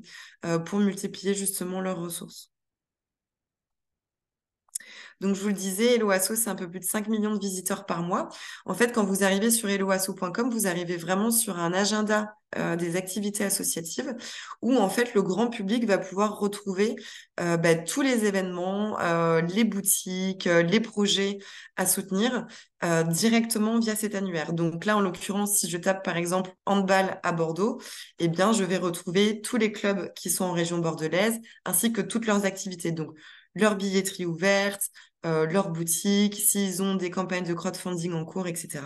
pour multiplier justement leurs ressources. Donc, je vous le disais, Hello Asso, c'est un peu plus de 5 millions de visiteurs par mois. En fait, quand vous arrivez sur helloasso.com, vous arrivez vraiment sur un agenda des activités associatives où, en fait, le grand public va pouvoir retrouver tous les événements, les boutiques, les projets à soutenir directement via cet annuaire. Donc là, en l'occurrence, si je tape par exemple handball à Bordeaux, eh bien, je vais retrouver tous les clubs qui sont en région bordelaise ainsi que toutes leurs activités. Donc, leur billetterie ouverte, leur boutique, s'ils ont des campagnes de crowdfunding en cours, etc.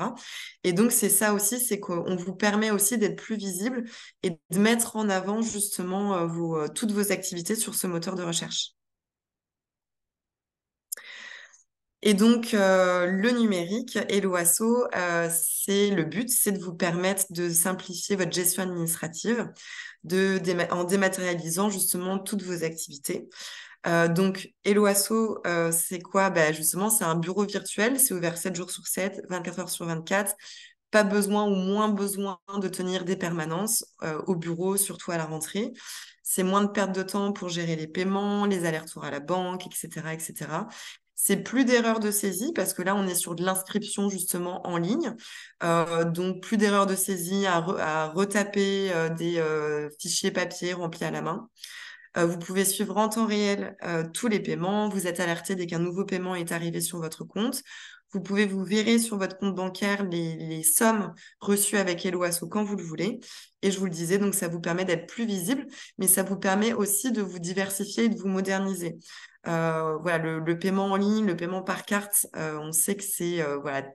Et donc, c'est ça aussi, c'est qu'on vous permet aussi d'être plus visible et de mettre en avant justement toutes vos activités sur ce moteur de recherche. Et donc, le numérique et l'OASO, le but, c'est de vous permettre de simplifier votre gestion administrative en dématérialisant justement toutes vos activités. Donc, Hello Asso, c'est quoi? Justement, c'est un bureau virtuel, c'est ouvert 7 jours sur 7, 24 heures sur 24. Pas besoin ou moins besoin de tenir des permanences au bureau, surtout à la rentrée. C'est moins de perte de temps pour gérer les paiements, les allers-retours à la banque, etc., etc. C'est plus d'erreurs de saisie parce que là, on est sur de l'inscription justement en ligne. Donc, plus d'erreurs de saisie à retaper des fichiers papier remplis à la main. Vous pouvez suivre en temps réel tous les paiements. Vous êtes alerté dès qu'un nouveau paiement est arrivé sur votre compte. Vous pouvez vous virer sur votre compte bancaire les sommes reçues avec Hello Asso quand vous le voulez. Et je vous le disais, donc ça vous permet d'être plus visible, mais ça vous permet aussi de vous diversifier et de vous moderniser. Voilà, le paiement en ligne, le paiement par carte, on sait que c'est voilà,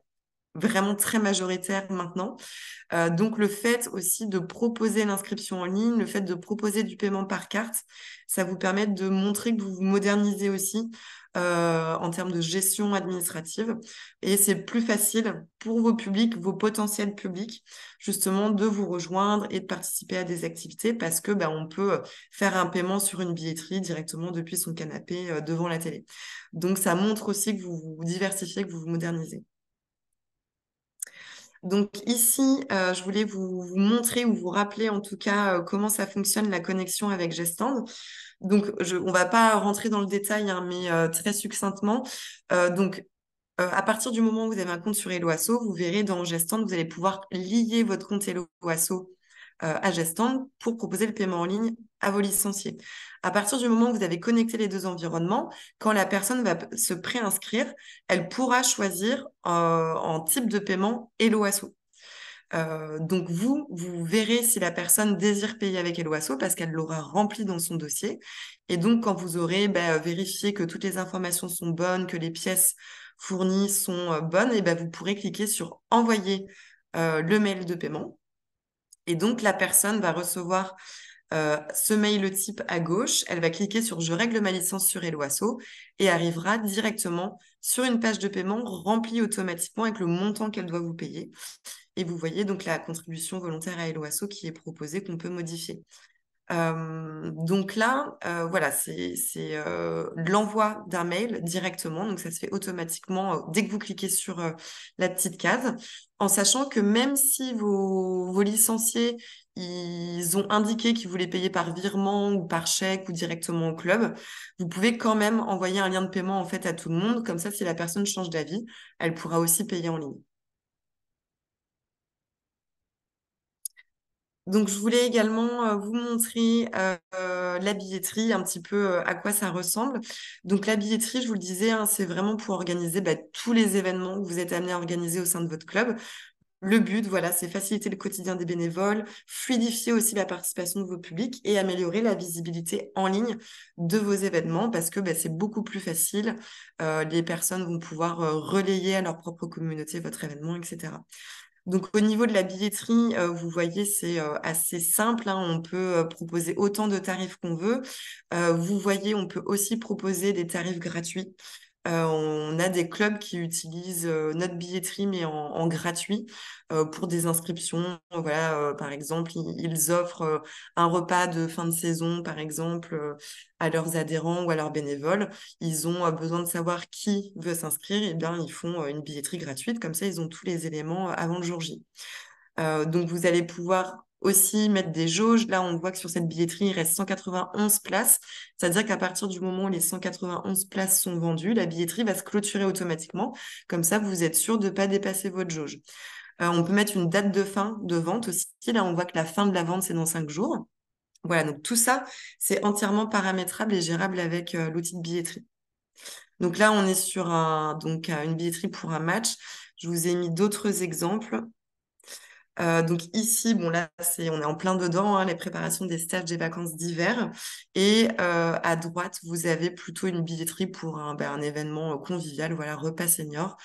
vraiment très majoritaire maintenant. Donc, le fait aussi de proposer l'inscription en ligne, le fait de proposer du paiement par carte, ça vous permet de montrer que vous vous modernisez aussi en termes de gestion administrative. Et c'est plus facile pour vos publics, vos potentiels publics, justement, de vous rejoindre et de participer à des activités parce que on peut faire un paiement sur une billetterie directement depuis son canapé devant la télé. Donc, ça montre aussi que vous vous diversifiez, que vous vous modernisez. Donc ici, je voulais vous montrer ou vous rappeler en tout cas comment ça fonctionne la connexion avec Gestand. Donc, on ne va pas rentrer dans le détail, hein, mais très succinctement. À partir du moment où vous avez un compte sur Hello Asso, vous verrez dans Gestand, vous allez pouvoir lier votre compte Hello Asso à Gestand pour proposer le paiement en ligne à vos licenciés. À partir du moment où vous avez connecté les deux environnements, quand la personne va se préinscrire, elle pourra choisir en type de paiement Hello Asso. Donc, vous verrez si la personne désire payer avec Hello Asso parce qu'elle l'aura rempli dans son dossier. Et donc, quand vous aurez vérifié que toutes les informations sont bonnes, que les pièces fournies sont bonnes, et vous pourrez cliquer sur envoyer le mail de paiement. Et donc, la personne va recevoir ce mail type à gauche. Elle va cliquer sur « Je règle ma licence sur Hello Asso » et arrivera directement sur une page de paiement remplie automatiquement avec le montant qu'elle doit vous payer. Et vous voyez donc la contribution volontaire à Hello Asso qui est proposée, qu'on peut modifier. Donc là, voilà, c'est l'envoi d'un mail directement. Donc ça se fait automatiquement dès que vous cliquez sur la petite case, en sachant que même si vos licenciés, ils ont indiqué qu'ils voulaient payer par virement ou par chèque ou directement au club, vous pouvez quand même envoyer un lien de paiement en fait à tout le monde. Comme ça, si la personne change d'avis, elle pourra aussi payer en ligne. Donc, je voulais également vous montrer la billetterie, un petit peu à quoi ça ressemble. Donc, la billetterie, je vous le disais, hein, c'est vraiment pour organiser tous les événements que vous êtes amenés à organiser au sein de votre club. Le but, voilà, c'est faciliter le quotidien des bénévoles, fluidifier aussi la participation de vos publics et améliorer la visibilité en ligne de vos événements parce que c'est beaucoup plus facile. Les personnes vont pouvoir relayer à leur propre communauté votre événement, etc. Donc, au niveau de la billetterie, vous voyez, c'est assez simple, hein. On peut proposer autant de tarifs qu'on veut. Vous voyez, on peut aussi proposer des tarifs gratuits. On a des clubs qui utilisent notre billetterie, mais en gratuit pour des inscriptions. Voilà, par exemple, ils offrent un repas de fin de saison, par exemple, à leurs adhérents ou à leurs bénévoles. Ils ont besoin de savoir qui veut s'inscrire. Et bien, ils font une billetterie gratuite. Comme ça, ils ont tous les éléments avant le jour J. Donc, vous allez pouvoir aussi mettre des jauges. Là, on voit que sur cette billetterie, il reste 191 places. C'est-à-dire qu'à partir du moment où les 191 places sont vendues, la billetterie va se clôturer automatiquement. Comme ça, vous êtes sûr de ne pas dépasser votre jauge. On peut mettre une date de fin de vente aussi. Là, on voit que la fin de la vente, c'est dans 5 jours. Voilà, donc tout ça, c'est entièrement paramétrable et gérable avec l'outil de billetterie. Donc là, on est sur une billetterie pour un match. Je vous ai mis d'autres exemples. Donc ici, bon là, on est en plein dedans, hein, les préparations des stages des vacances d'hiver. Et à droite, vous avez plutôt une billetterie pour un événement convivial, voilà, repas senior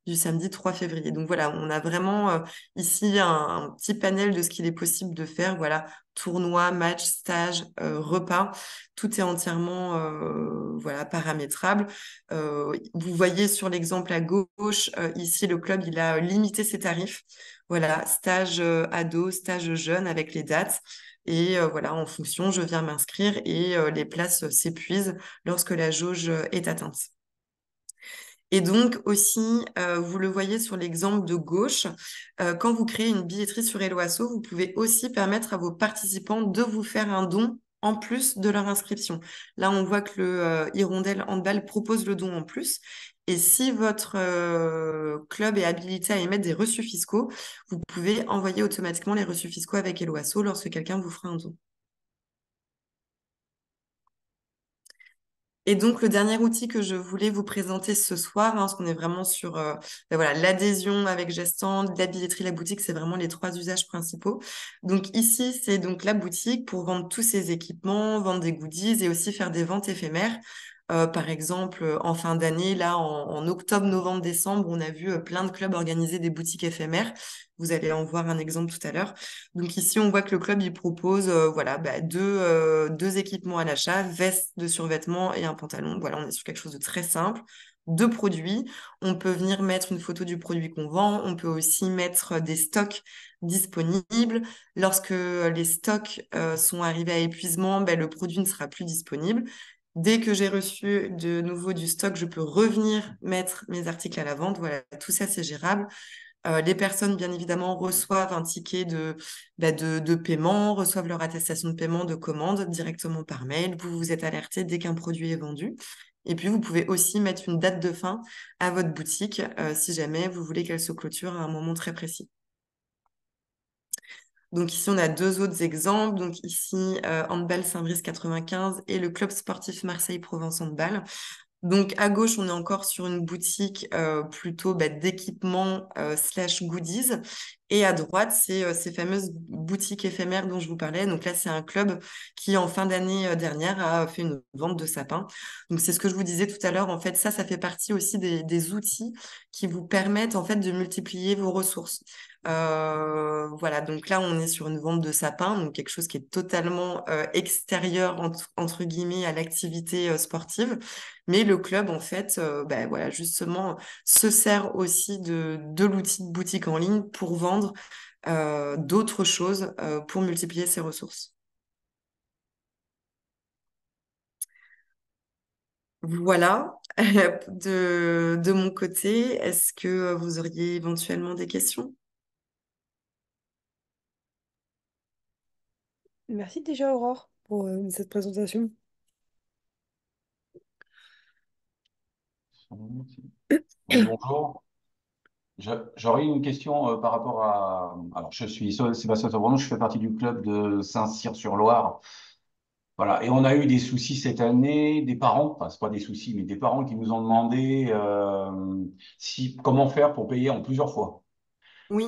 du samedi 3 février. Donc voilà, on a vraiment ici un petit panel de ce qu'il est possible de faire. Voilà, tournoi, match, stage, repas, tout est entièrement voilà, paramétrable. Vous voyez sur l'exemple à gauche, ici, le club, il a limité ses tarifs. Voilà, stage ado, stage jeune avec les dates. Et voilà, en fonction, je viens m'inscrire et les places s'épuisent lorsque la jauge est atteinte. Et donc aussi, vous le voyez sur l'exemple de gauche, quand vous créez une billetterie sur Helloasso, vous pouvez aussi permettre à vos participants de vous faire un don en plus de leur inscription. Là, on voit que le Hirondelle Handball propose le don en plus. Et si votre club est habilité à émettre des reçus fiscaux, vous pouvez envoyer automatiquement les reçus fiscaux avec Helloasso lorsque quelqu'un vous fera un don. Et donc, le dernier outil que je voulais vous présenter ce soir, hein, parce qu'on est vraiment sur voilà, l'adhésion avec Gestand, la billetterie, la boutique, c'est vraiment les 3 usages principaux. Donc ici, c'est donc la boutique pour vendre tous ces équipements, vendre des goodies et aussi faire des ventes éphémères. Par exemple, en fin d'année, là, en octobre, novembre, décembre, on a vu plein de clubs organiser des boutiques éphémères. Vous allez en voir un exemple tout à l'heure. Donc ici, on voit que le club, il propose voilà, deux équipements à l'achat, veste de survêtement et un pantalon. Voilà, on est sur quelque chose de très simple. 2 produits. On peut venir mettre une photo du produit qu'on vend. On peut aussi mettre des stocks disponibles. Lorsque les stocks sont arrivés à épuisement, le produit ne sera plus disponible. Dès que j'ai reçu de nouveau du stock, je peux revenir mettre mes articles à la vente. Voilà, tout ça, c'est gérable. Les personnes, bien évidemment, reçoivent un ticket de paiement, reçoivent leur attestation de paiement de commande directement par mail. Vous vous êtes alerté dès qu'un produit est vendu. Et puis, vous pouvez aussi mettre une date de fin à votre boutique si jamais vous voulez qu'elle se clôture à un moment très précis. Donc ici, on a 2 autres exemples. Donc ici, Handball Saint-Brice 95 et le club sportif Marseille-Provence Handball. Donc, à gauche, on est encore sur une boutique plutôt d'équipement slash goodies. Et à droite, c'est ces fameuses boutiques éphémères dont je vous parlais. Donc là, c'est un club qui, en fin d'année dernière, a fait une vente de sapins. Donc, c'est ce que je vous disais tout à l'heure. En fait, ça fait partie aussi des outils qui vous permettent, en fait, de multiplier vos ressources. Voilà, donc là, on est sur une vente de sapins, donc quelque chose qui est totalement extérieur, entre guillemets, à l'activité sportive. Mais le club, en fait, voilà, justement, se sert aussi de l'outil de boutique en ligne pour vendre d'autres choses pour multiplier ses ressources. Voilà, de mon côté, est-ce que vous auriez éventuellement des questions? Merci déjà, Aurore, pour cette présentation. Oui, bonjour. J'aurais une question par rapport à... Alors, je suis Sébastien Sobrano, je fais partie du club de Saint-Cyr-sur-Loire. Voilà, et on a eu des soucis cette année, des parents, enfin, c'est pas des soucis, mais des parents qui nous ont demandé comment faire pour payer en plusieurs fois. Oui.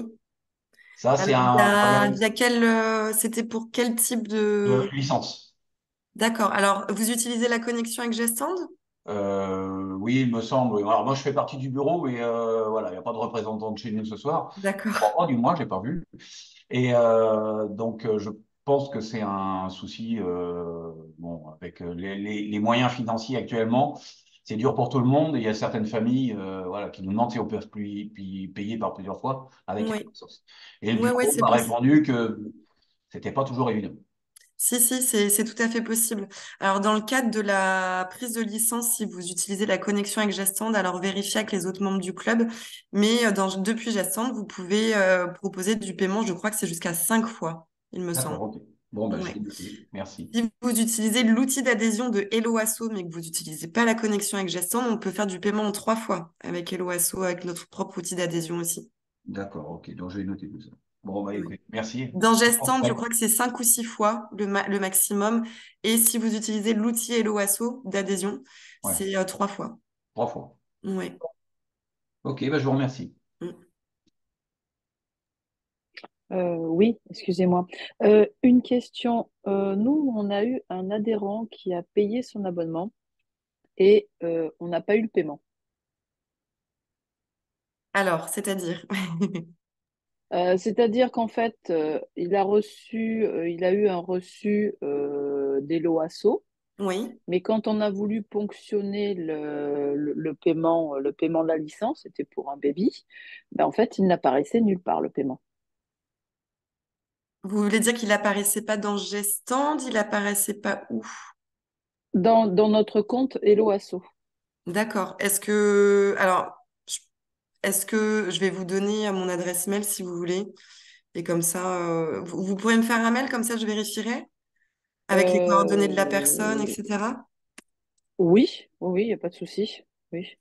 Ça, c'est Alors, un problème c'était pour quel type de de... licence. D'accord. Alors, vous utilisez la connexion avec Gestand? Oui, il me semble. Alors, moi, je fais partie du bureau, mais voilà, il n'y a pas de représentant de chez nous ce soir. Je D'accord. crois pas, du moins, je l'ai pas vu. Et donc, je pense que c'est un souci, bon, avec les moyens financiers actuellement, c'est dur pour tout le monde. Et il y a certaines familles voilà, qui nous demandent si on peut plus payer par plusieurs fois avec la Oui. ressource. Et le Ouais, ouais, bureau c'est m'a possible. répondu que c'était pas toujours évident. Si, c'est tout à fait possible. Alors, dans le cadre de la prise de licence, si vous utilisez la connexion avec Gestand, alors vérifiez avec les autres membres du club. Mais depuis Gestand, vous pouvez proposer du paiement, je crois que c'est jusqu'à 5 fois. il me semble. D'accord, ok. Bon, bah, je Ouais. l'ai noté. Merci. Si vous utilisez l'outil d'adhésion de HelloAsso, mais que vous n'utilisez pas la connexion avec Gestion, on peut faire du paiement en 3 fois avec HelloAsso, avec notre propre outil d'adhésion aussi. D'accord, ok. Donc, je vais noter tout ça. Bon, bah, Ouais. écoutez, merci. Dans Gestion, je crois que c'est 5 ou 6 fois le maximum. Et si vous utilisez l'outil HelloAsso d'adhésion, Ouais, c'est 3 fois. 3 fois. Ouais. Ok, bah, je vous remercie. Mm. Oui, excusez-moi. Une question. Nous, on a eu un adhérent qui a payé son abonnement et on n'a pas eu le paiement. Alors, c'est-à-dire? C'est-à-dire qu'en fait, il a eu un reçu d'Hello Asso, Oui. mais quand on a voulu ponctionner le paiement de la licence, c'était pour un baby, ben en fait, il n'apparaissait nulle part le paiement. Vous voulez dire qu'il apparaissait pas dans Gestand, il apparaissait pas où? Dans notre compte Hello Asso. D'accord. Est-ce que je vais vous donner mon adresse mail si vous voulez? Et comme ça, vous pourrez me faire un mail, comme ça je vérifierai, avec les coordonnées de la personne, Euh, etc. oui, oui, il n'y a pas de souci. Oui.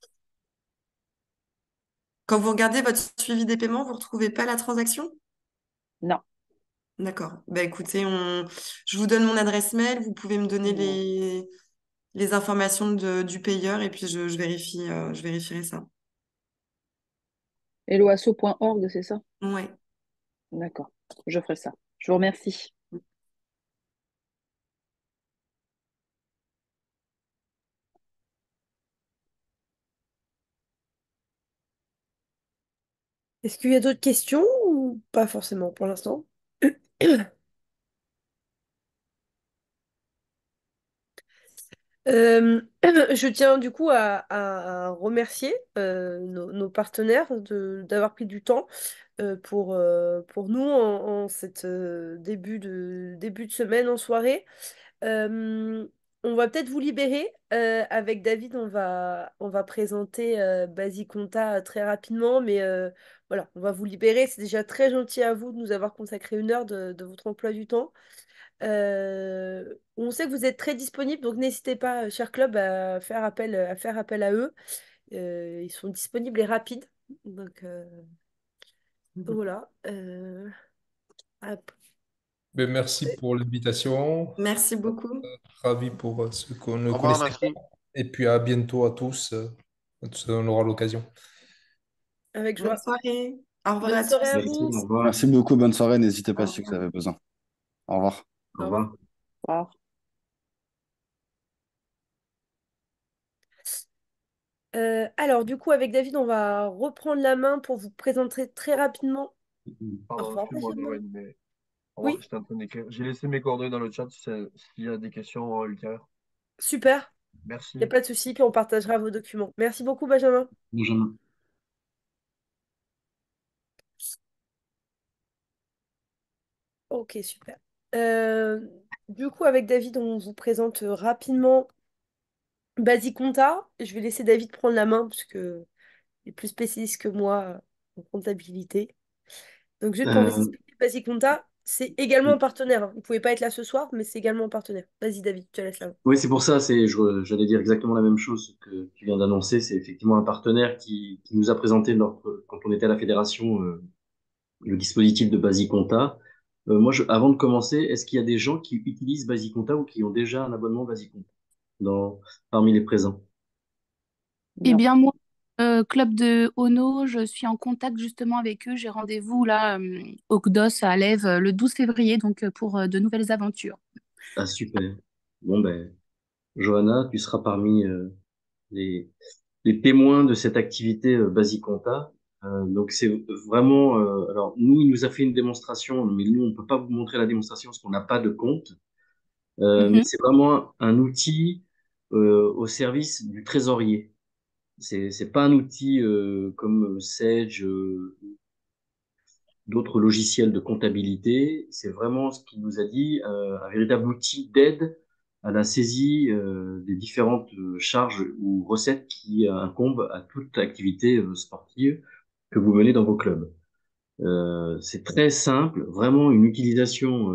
Quand vous regardez votre suivi des paiements, vous ne retrouvez pas la transaction? Non. D'accord. Bah écoutez, je vous donne mon adresse mail, vous pouvez me donner Non. les informations du payeur et puis je vérifierai ça. Helloasso.org, c'est ça? Ouais. D'accord. Je ferai ça. Je vous remercie. Est-ce qu'il y a d'autres questions ou pas forcément pour l'instant? Je tiens du coup à remercier nos partenaires d'avoir pris du temps pour nous en cette début de semaine, en soirée. Euh, on va peut-être vous libérer. Avec David, on va présenter Basiconta très rapidement, mais voilà, on va vous libérer. C'est déjà très gentil à vous de nous avoir consacré 1 heure de votre emploi du temps. On sait que vous êtes très disponible, donc n'hésitez pas, cher club, à faire appel à eux. Ils sont disponibles et rapides. Donc voilà. Après- Ben, merci pour l'invitation. Merci beaucoup. Ravi pour ceux qu'on ne Au revoir, connaissait pas. merci. Et puis à bientôt à tous. On aura l'occasion. avec Bonne joie. soirée. Au revoir Bonne à soirée tous. à Merci, vous. au revoir. Merci beaucoup, bonne soirée. N'hésitez pas Au si vous revoir. avez besoin. Au revoir. Au Au revoir. revoir. Au revoir. Alors, du coup, avec David, on va reprendre la main pour vous présenter très rapidement. Au Pardon, revoir, excuse-moi, Benjamin. Nolwenn, mais au revoir, Oui, j'étais en train d'écrire. J'ai laissé mes coordonnées dans le chat s'il y a des questions ultérieures. super. Il n'y a Merci. pas de souci, puis on partagera vos documents. Merci beaucoup, Benjamin. Benjamin. Ok, super. Euh, du coup, avec David, on vous présente rapidement Basiconta. Je vais laisser David prendre la main, parce que il est plus spécialiste que moi en comptabilité. Donc, juste pour vous Euh, expliquer, Basiconta, c'est également un partenaire, hein. Vous ne pouvez pas être là ce soir, mais c'est également un partenaire. Vas-y, David, je te laisse la main. Oui, c'est pour ça, j'allais dire exactement la même chose que tu viens d'annoncer. C'est effectivement un partenaire qui nous a présenté quand on était à la fédération le dispositif de Basiconta. Moi, avant de commencer, est-ce qu'il y a des gens qui utilisent Basiconta ou qui ont déjà un abonnement Basiconta parmi les présents? Eh Non. bien, moi, club de Ono, je suis en contact justement avec eux. J'ai rendez-vous là au CDOS à Alève le 12 février, donc pour de nouvelles aventures. Ah, super. Bon, ben, Johanna, tu seras parmi les, les témoins de cette activité Basiconta. Donc c'est vraiment, alors nous, il nous a fait une démonstration, mais nous, on ne peut pas vous montrer la démonstration parce qu'on n'a pas de compte. Mais Mhm. c'est vraiment un outil au service du trésorier. C'est pas un outil comme Sage, d'autres logiciels de comptabilité. C'est vraiment ce qu'il nous a dit, un véritable outil d'aide à la saisie des différentes charges ou recettes qui incombent à toute activité sportive que vous menez dans vos clubs. C'est très simple, vraiment une utilisation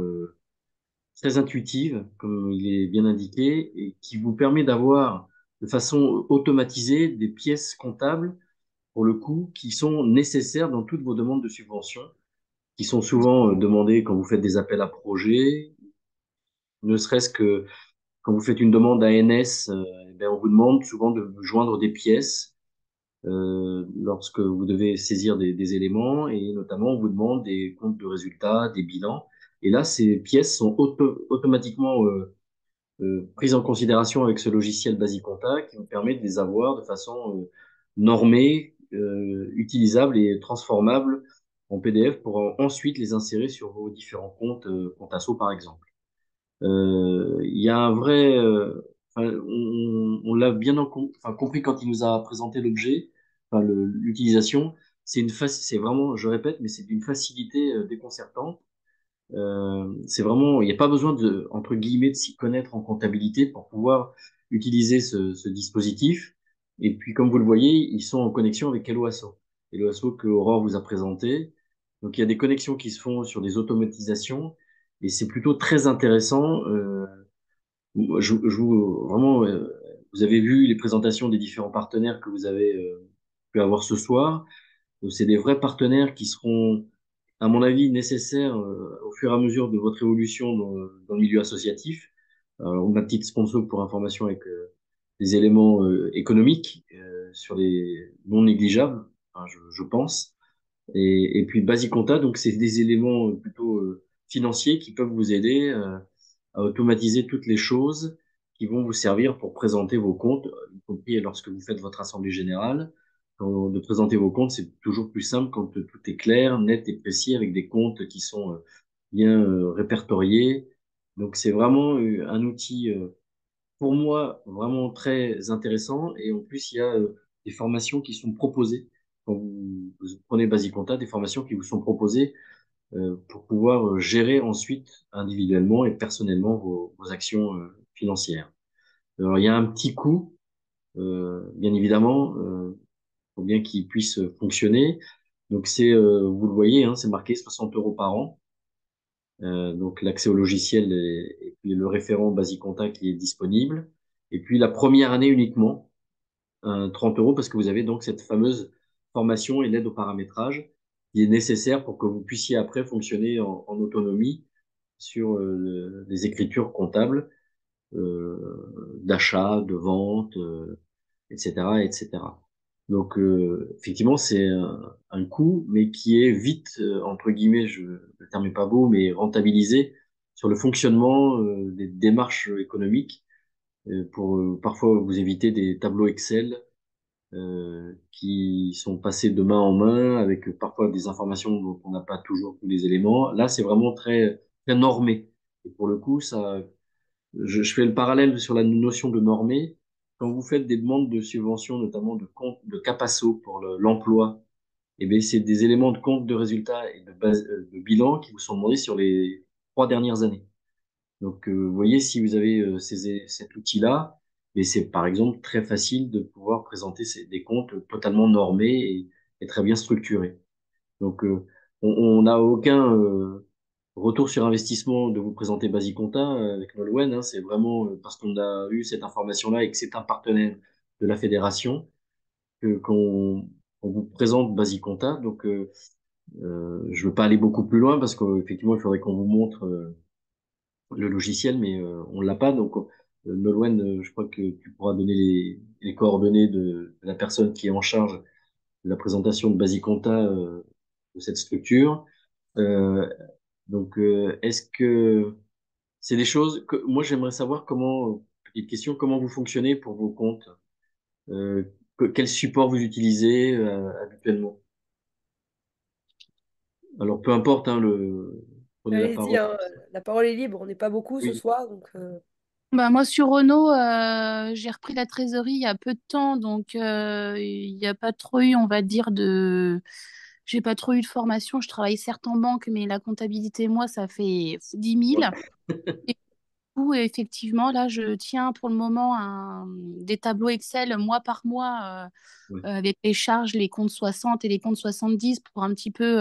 très intuitive, comme il est bien indiqué, et qui vous permet d'avoir de façon automatisée des pièces comptables, pour le coup, qui sont nécessaires dans toutes vos demandes de subvention, qui sont souvent demandées quand vous faites des appels à projets, ne serait-ce que quand vous faites une demande à NS, eh bien, on vous demande souvent de joindre des pièces lorsque vous devez saisir des éléments, et notamment on vous demande des comptes de résultats, des bilans. Et là, ces pièces sont automatiquement prises en considération avec ce logiciel Basicompta qui vous permet de les avoir de façon normée, utilisable et transformable en PDF pour ensuite les insérer sur vos différents comptes, compte asso par exemple. Il y a un vrai, enfin, on l'a bien enfin, compris quand il nous a présenté l'objet, enfin, l'utilisation. C'est vraiment, je répète, mais c'est d'une facilité déconcertante. C'est vraiment, il n'y a pas besoin de, entre guillemets, de s'y connaître en comptabilité pour pouvoir utiliser ce dispositif. Et puis, comme vous le voyez, ils sont en connexion avec Helloasso. Helloasso que Aurore vous a présenté. Donc, il y a des connexions qui se font sur des automatisations et c'est plutôt très intéressant. Vraiment, vous avez vu les présentations des différents partenaires que vous avez pu avoir ce soir. Donc, c'est des vrais partenaires qui seront, à mon avis, nécessaires au fur et à mesure de votre évolution dans le milieu associatif. On a petite sponsor pour information avec des éléments économiques sur les non négligeables, enfin, je pense. Et puis Basicompta, donc c'est des éléments plutôt financiers qui peuvent vous aider à automatiser toutes les choses qui vont vous servir pour présenter vos comptes, y compris lorsque vous faites votre assemblée générale. De présenter vos comptes, c'est toujours plus simple quand tout est clair, net et précis, avec des comptes qui sont bien répertoriés. Donc c'est vraiment un outil, pour moi, vraiment très intéressant. Et en plus, il y a des formations qui sont proposées. Quand vous prenez Basicompta, des formations qui vous sont proposées pour pouvoir gérer ensuite individuellement et personnellement vos actions financières. Alors, il y a un petit coût, bien évidemment, pour bien qu'il puisse fonctionner. Donc, vous le voyez, hein, c'est marqué 60 € par an. Donc, l'accès au logiciel et puis le référent Basicompta qui est disponible. Et puis, la première année uniquement, 30 € parce que vous avez donc cette fameuse formation et l'aide au paramétrage qui est nécessaire pour que vous puissiez après fonctionner en autonomie sur les écritures comptables d'achat, de vente, etc., etc. Donc effectivement c'est un coût, mais qui est vite entre guillemets, le terme est pas beau, mais rentabilisé sur le fonctionnement des démarches économiques pour parfois vous éviter des tableaux Excel qui sont passés de main en main avec parfois des informations dont on n'a pas toujours tous les éléments. Là, c'est vraiment très, très normé. Et pour le coup, je fais le parallèle sur la notion de normé. Quand vous faites des demandes de subventions, notamment de compte, de Capasso pour l'emploi, eh bien, c'est des éléments de compte de résultats et de bilan qui vous sont demandés sur les 3 dernières années. Donc, vous voyez, si vous avez cet outil-là, et c'est par exemple très facile de pouvoir présenter des comptes totalement normés et très bien structurés. Donc, on n'a aucun retour sur investissement de vous présenter Basicompta avec Nolwenn. Hein, c'est vraiment parce qu'on a eu cette information-là et que c'est un partenaire de la fédération qu'on vous présente Basicompta. Donc, je veux pas aller beaucoup plus loin parce qu'effectivement, il faudrait qu'on vous montre le logiciel, mais on l'a pas. Donc, Nolwenn, je crois que tu pourras donner les coordonnées de la personne qui est en charge de la présentation de Basicompta de cette structure. Euh, donc, est-ce que c'est des choses que moi j'aimerais savoir comment, petite question, comment vous fonctionnez pour vos comptes? Euh, quel support vous utilisez habituellement? Alors, peu importe, hein, prenez la Allez-y, parole. hein, la parole est libre, on n'est pas beaucoup ce Oui. soir, donc Bah, moi, sur Renault, j'ai repris la trésorerie il y a peu de temps, donc il n'y a pas trop eu, on va dire, J'ai pas trop eu de formation. Je travaille certes en banque, mais la comptabilité, moi, ça fait 10 000. Et du coup, effectivement, là, je tiens pour le moment des tableaux Excel mois par mois Ouais. avec les charges, les comptes 60 et les comptes 70 pour un petit peu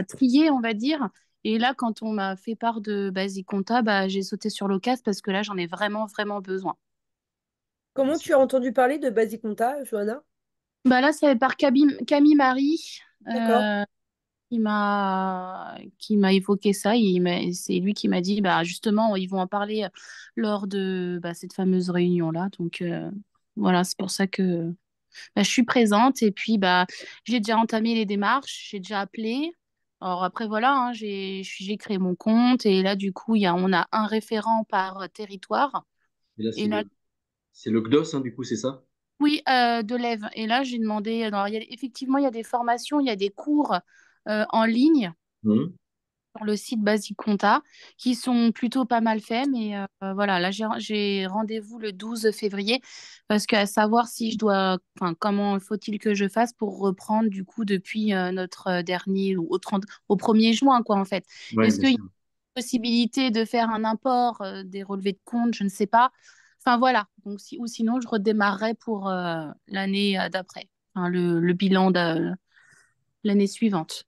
trier, on va dire. Et là, quand on m'a fait part de Basic Compta, j'ai sauté sur l'occasion parce que là, j'en ai vraiment, vraiment besoin. Comment tu as entendu parler de Basic Compta, Johanna? Là, c'est par Camille Marie D'accord. qui m'a évoqué ça. C'est lui qui m'a dit, justement, ils vont en parler lors de cette fameuse réunion-là. Donc, voilà, c'est pour ça que je suis présente. Et puis, j'ai déjà entamé les démarches, j'ai déjà appelé. Alors après, voilà, hein, j'ai créé mon compte. Et là, du coup, on a un référent par territoire. Et là, Et là, c'est le GDOS, hein, du coup, c'est ça? oui, de l'EV. Et là, j'ai demandé, alors, effectivement, il y a des formations, il y a des cours en ligne Mhm. sur le site Basic Compta qui sont plutôt pas mal faits. Mais voilà, là, j'ai rendez-vous le 12 février parce qu'à savoir si je dois, enfin, comment faut-il que je fasse pour reprendre du coup depuis notre dernier ou au 1er juin, quoi, en fait. Ouais, Est-ce bien qu'il y a sûr. possibilité de faire un import des relevés de compte? Je ne sais pas. Enfin, voilà. Donc, ou sinon, je redémarrerai pour l'année d'après, enfin, le bilan de l'année suivante.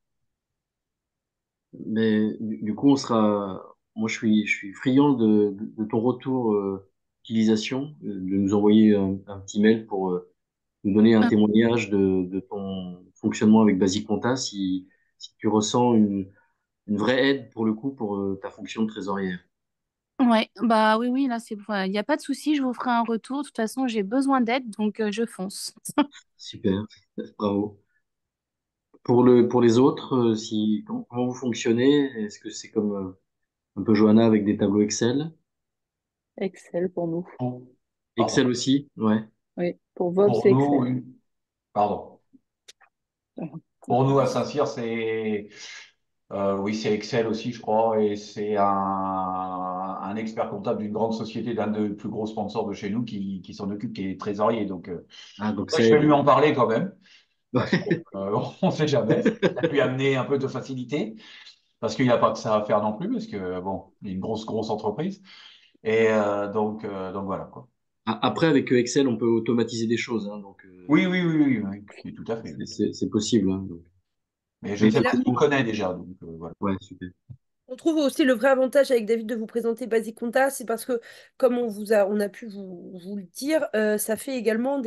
Mais du coup, moi, je suis friand de ton retour utilisation, de nous envoyer un petit mail pour nous donner un témoignage de ton fonctionnement avec Basic Compta, si tu ressens une vraie aide pour le coup pour ta fonction de trésorière. Ouais, oui, oui, là, il n'y a pas de souci, je vous ferai un retour. De toute façon, j'ai besoin d'aide, donc je fonce. Super, bravo. Pour les autres, comment vous fonctionnez? Est-ce que c'est comme un peu Johanna avec des tableaux Excel? Excel pour nous. Excel Pardon. aussi? Ouais. Oui, pour Vob, Pour c'est nous, Excel. pardon. Pour nous, à Saint-Cyr, oui, c'est Excel aussi, je crois, et c'est un expert comptable d'une grande société, d'un des plus gros sponsors de chez nous qui s'en occupe, qui est trésorier. Donc, Ah, donc ouais, ça je vais aide. lui en parler quand même, parce qu'on Ouais. on ne sait jamais. Ça peut lui amener un peu de facilité, parce qu'il n'a pas que ça à faire non plus, parce que, bon, il est une grosse, grosse entreprise. Et donc voilà, quoi. Après, avec Excel, on peut automatiser des choses, hein, donc Oui, oui, oui, oui, oui, oui, tout à fait. c'est possible, hein, donc. Mais je Mais sais Et pas là, s'il effectivement, connaît déjà, donc voilà. ouais, super. on trouve aussi le vrai avantage avec David de vous présenter Basic Compta, c'est parce que, comme on a pu vous le dire, ça fait également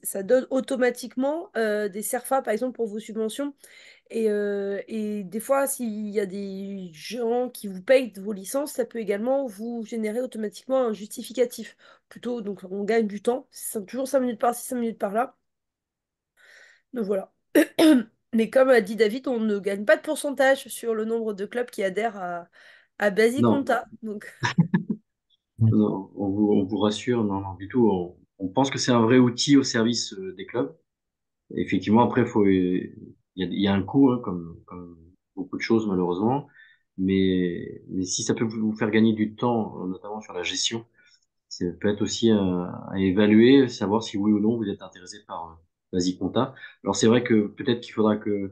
ça donne automatiquement des CERFA, par exemple, pour vos subventions. Et des fois, s'il y a des gens qui vous payent vos licences, ça peut également vous générer automatiquement un justificatif. Plutôt, donc on gagne du temps. C'est toujours 5 minutes par-ci, 5 minutes par-là. Donc voilà. Mais comme a dit David, on ne gagne pas de pourcentage sur le nombre de clubs qui adhèrent à Basic Non, Compta. Donc, non, on vous rassure, non, non, du tout. On pense que c'est un vrai outil au service des clubs. Effectivement, après, il y a un coût, hein, comme beaucoup de choses, malheureusement. Mais si ça peut vous faire gagner du temps, notamment sur la gestion, ça peut être aussi à évaluer, savoir si oui ou non vous êtes intéressé par Basic Compta. Alors, c'est vrai que peut-être qu'il faudra que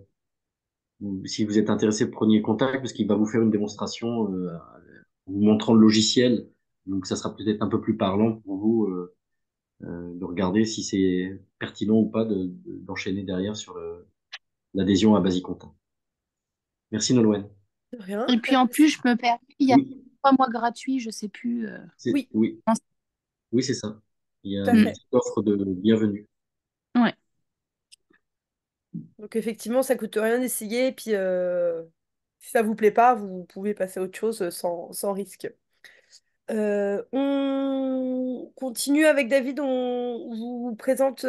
si vous êtes intéressé, prenez contact parce qu'il va vous faire une démonstration vous montrant le logiciel. Donc, ça sera peut-être un peu plus parlant pour vous de regarder si c'est pertinent ou pas d'enchaîner derrière sur l'adhésion à Basiconta. Merci Nolwenn. de rien. Et puis en plus, je me permets, il y a Oui, 3 mois gratuits, je sais plus. Oui, oui, oui, c'est ça. Il y a tout à une Mm. fait. petite offre de bienvenue. Ouais. Donc effectivement, ça coûte rien d'essayer. Et puis, si ça vous plaît pas, vous pouvez passer à autre chose sans risque. On continue avec David. On vous présente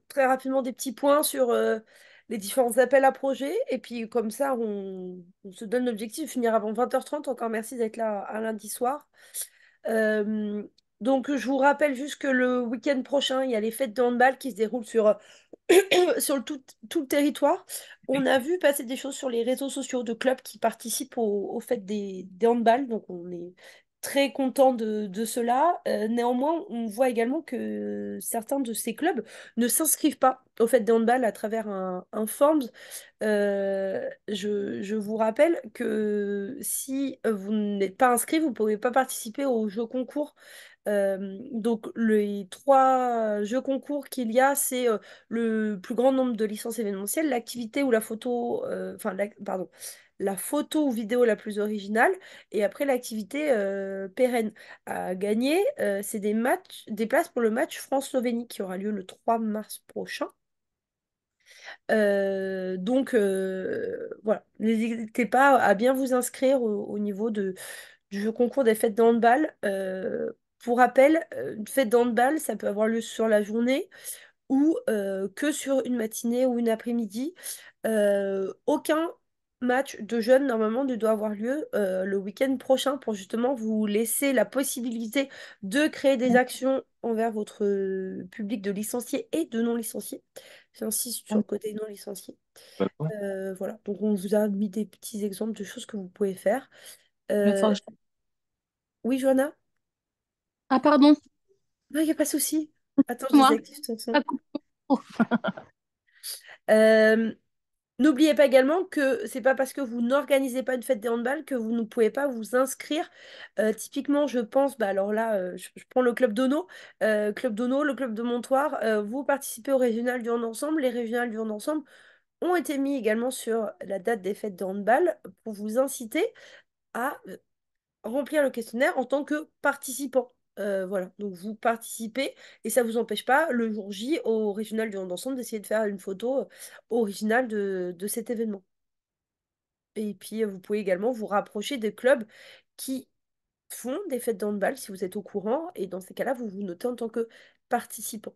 très rapidement des petits points sur les différents appels à projets. Et puis comme ça, on se donne l'objectif de finir avant 20h30. Encore merci d'être là un lundi soir. Euh, donc je vous rappelle juste que le week-end prochain, il y a les fêtes de handball qui se déroulent sur, sur tout le territoire. On a vu passer des choses sur les réseaux sociaux de clubs qui participent aux fêtes des handballs. Donc on est très content de cela. Néanmoins, on voit également que certains de ces clubs ne s'inscrivent pas au fait de handball à travers un Forms. Je vous rappelle que si vous n'êtes pas inscrit, vous ne pouvez pas participer aux jeux concours. Donc les trois jeux concours qu'il y a, c'est le plus grand nombre de licences événementielles, l'activité ou la photo, pardon, la photo ou vidéo la plus originale, et après l'activité pérenne. À gagner, c'est des matchs, des places pour le match France-Slovénie qui aura lieu le 3 mars prochain. Voilà, n'hésitez pas à bien vous inscrire au niveau du jeu concours des fêtes de handball. Pour rappel, une fête de handball, ça peut avoir lieu sur la journée ou que sur une matinée ou une après-midi. Aucun match de jeunes, normalement, ne doit avoir lieu le week-end prochain pour justement vous laisser la possibilité de créer des actions envers votre public de licenciés et de non-licenciés. J'insiste sur le côté non-licencié. D'accord. Voilà, donc on vous a mis des petits exemples de choses que vous pouvez faire. Il va falloir Euh, que Oui, Johanna? Ah, pardon, Non, il n'y a pas de souci. Attends, je moi. désactive ton son. Ah, coupe. Oh. Euh, N'oubliez pas également que c'est pas parce que vous n'organisez pas une fête des handball que vous ne pouvez pas vous inscrire. Typiquement, je pense, bah alors là, je prends le club d'Ono, le club de Montoire. Vous participez au régional du hand ensemble. Les régionales du hand ensemble ont été mis également sur la date des fêtes de handball pour vous inciter à remplir le questionnaire en tant que participant. Voilà, donc vous participez et ça ne vous empêche pas le jour J au régional du hand ensemble d'essayer de faire une photo originale de cet événement. Et puis vous pouvez également vous rapprocher des clubs qui font des fêtes de handball si vous êtes au courant et dans ces cas-là, vous vous notez en tant que participant.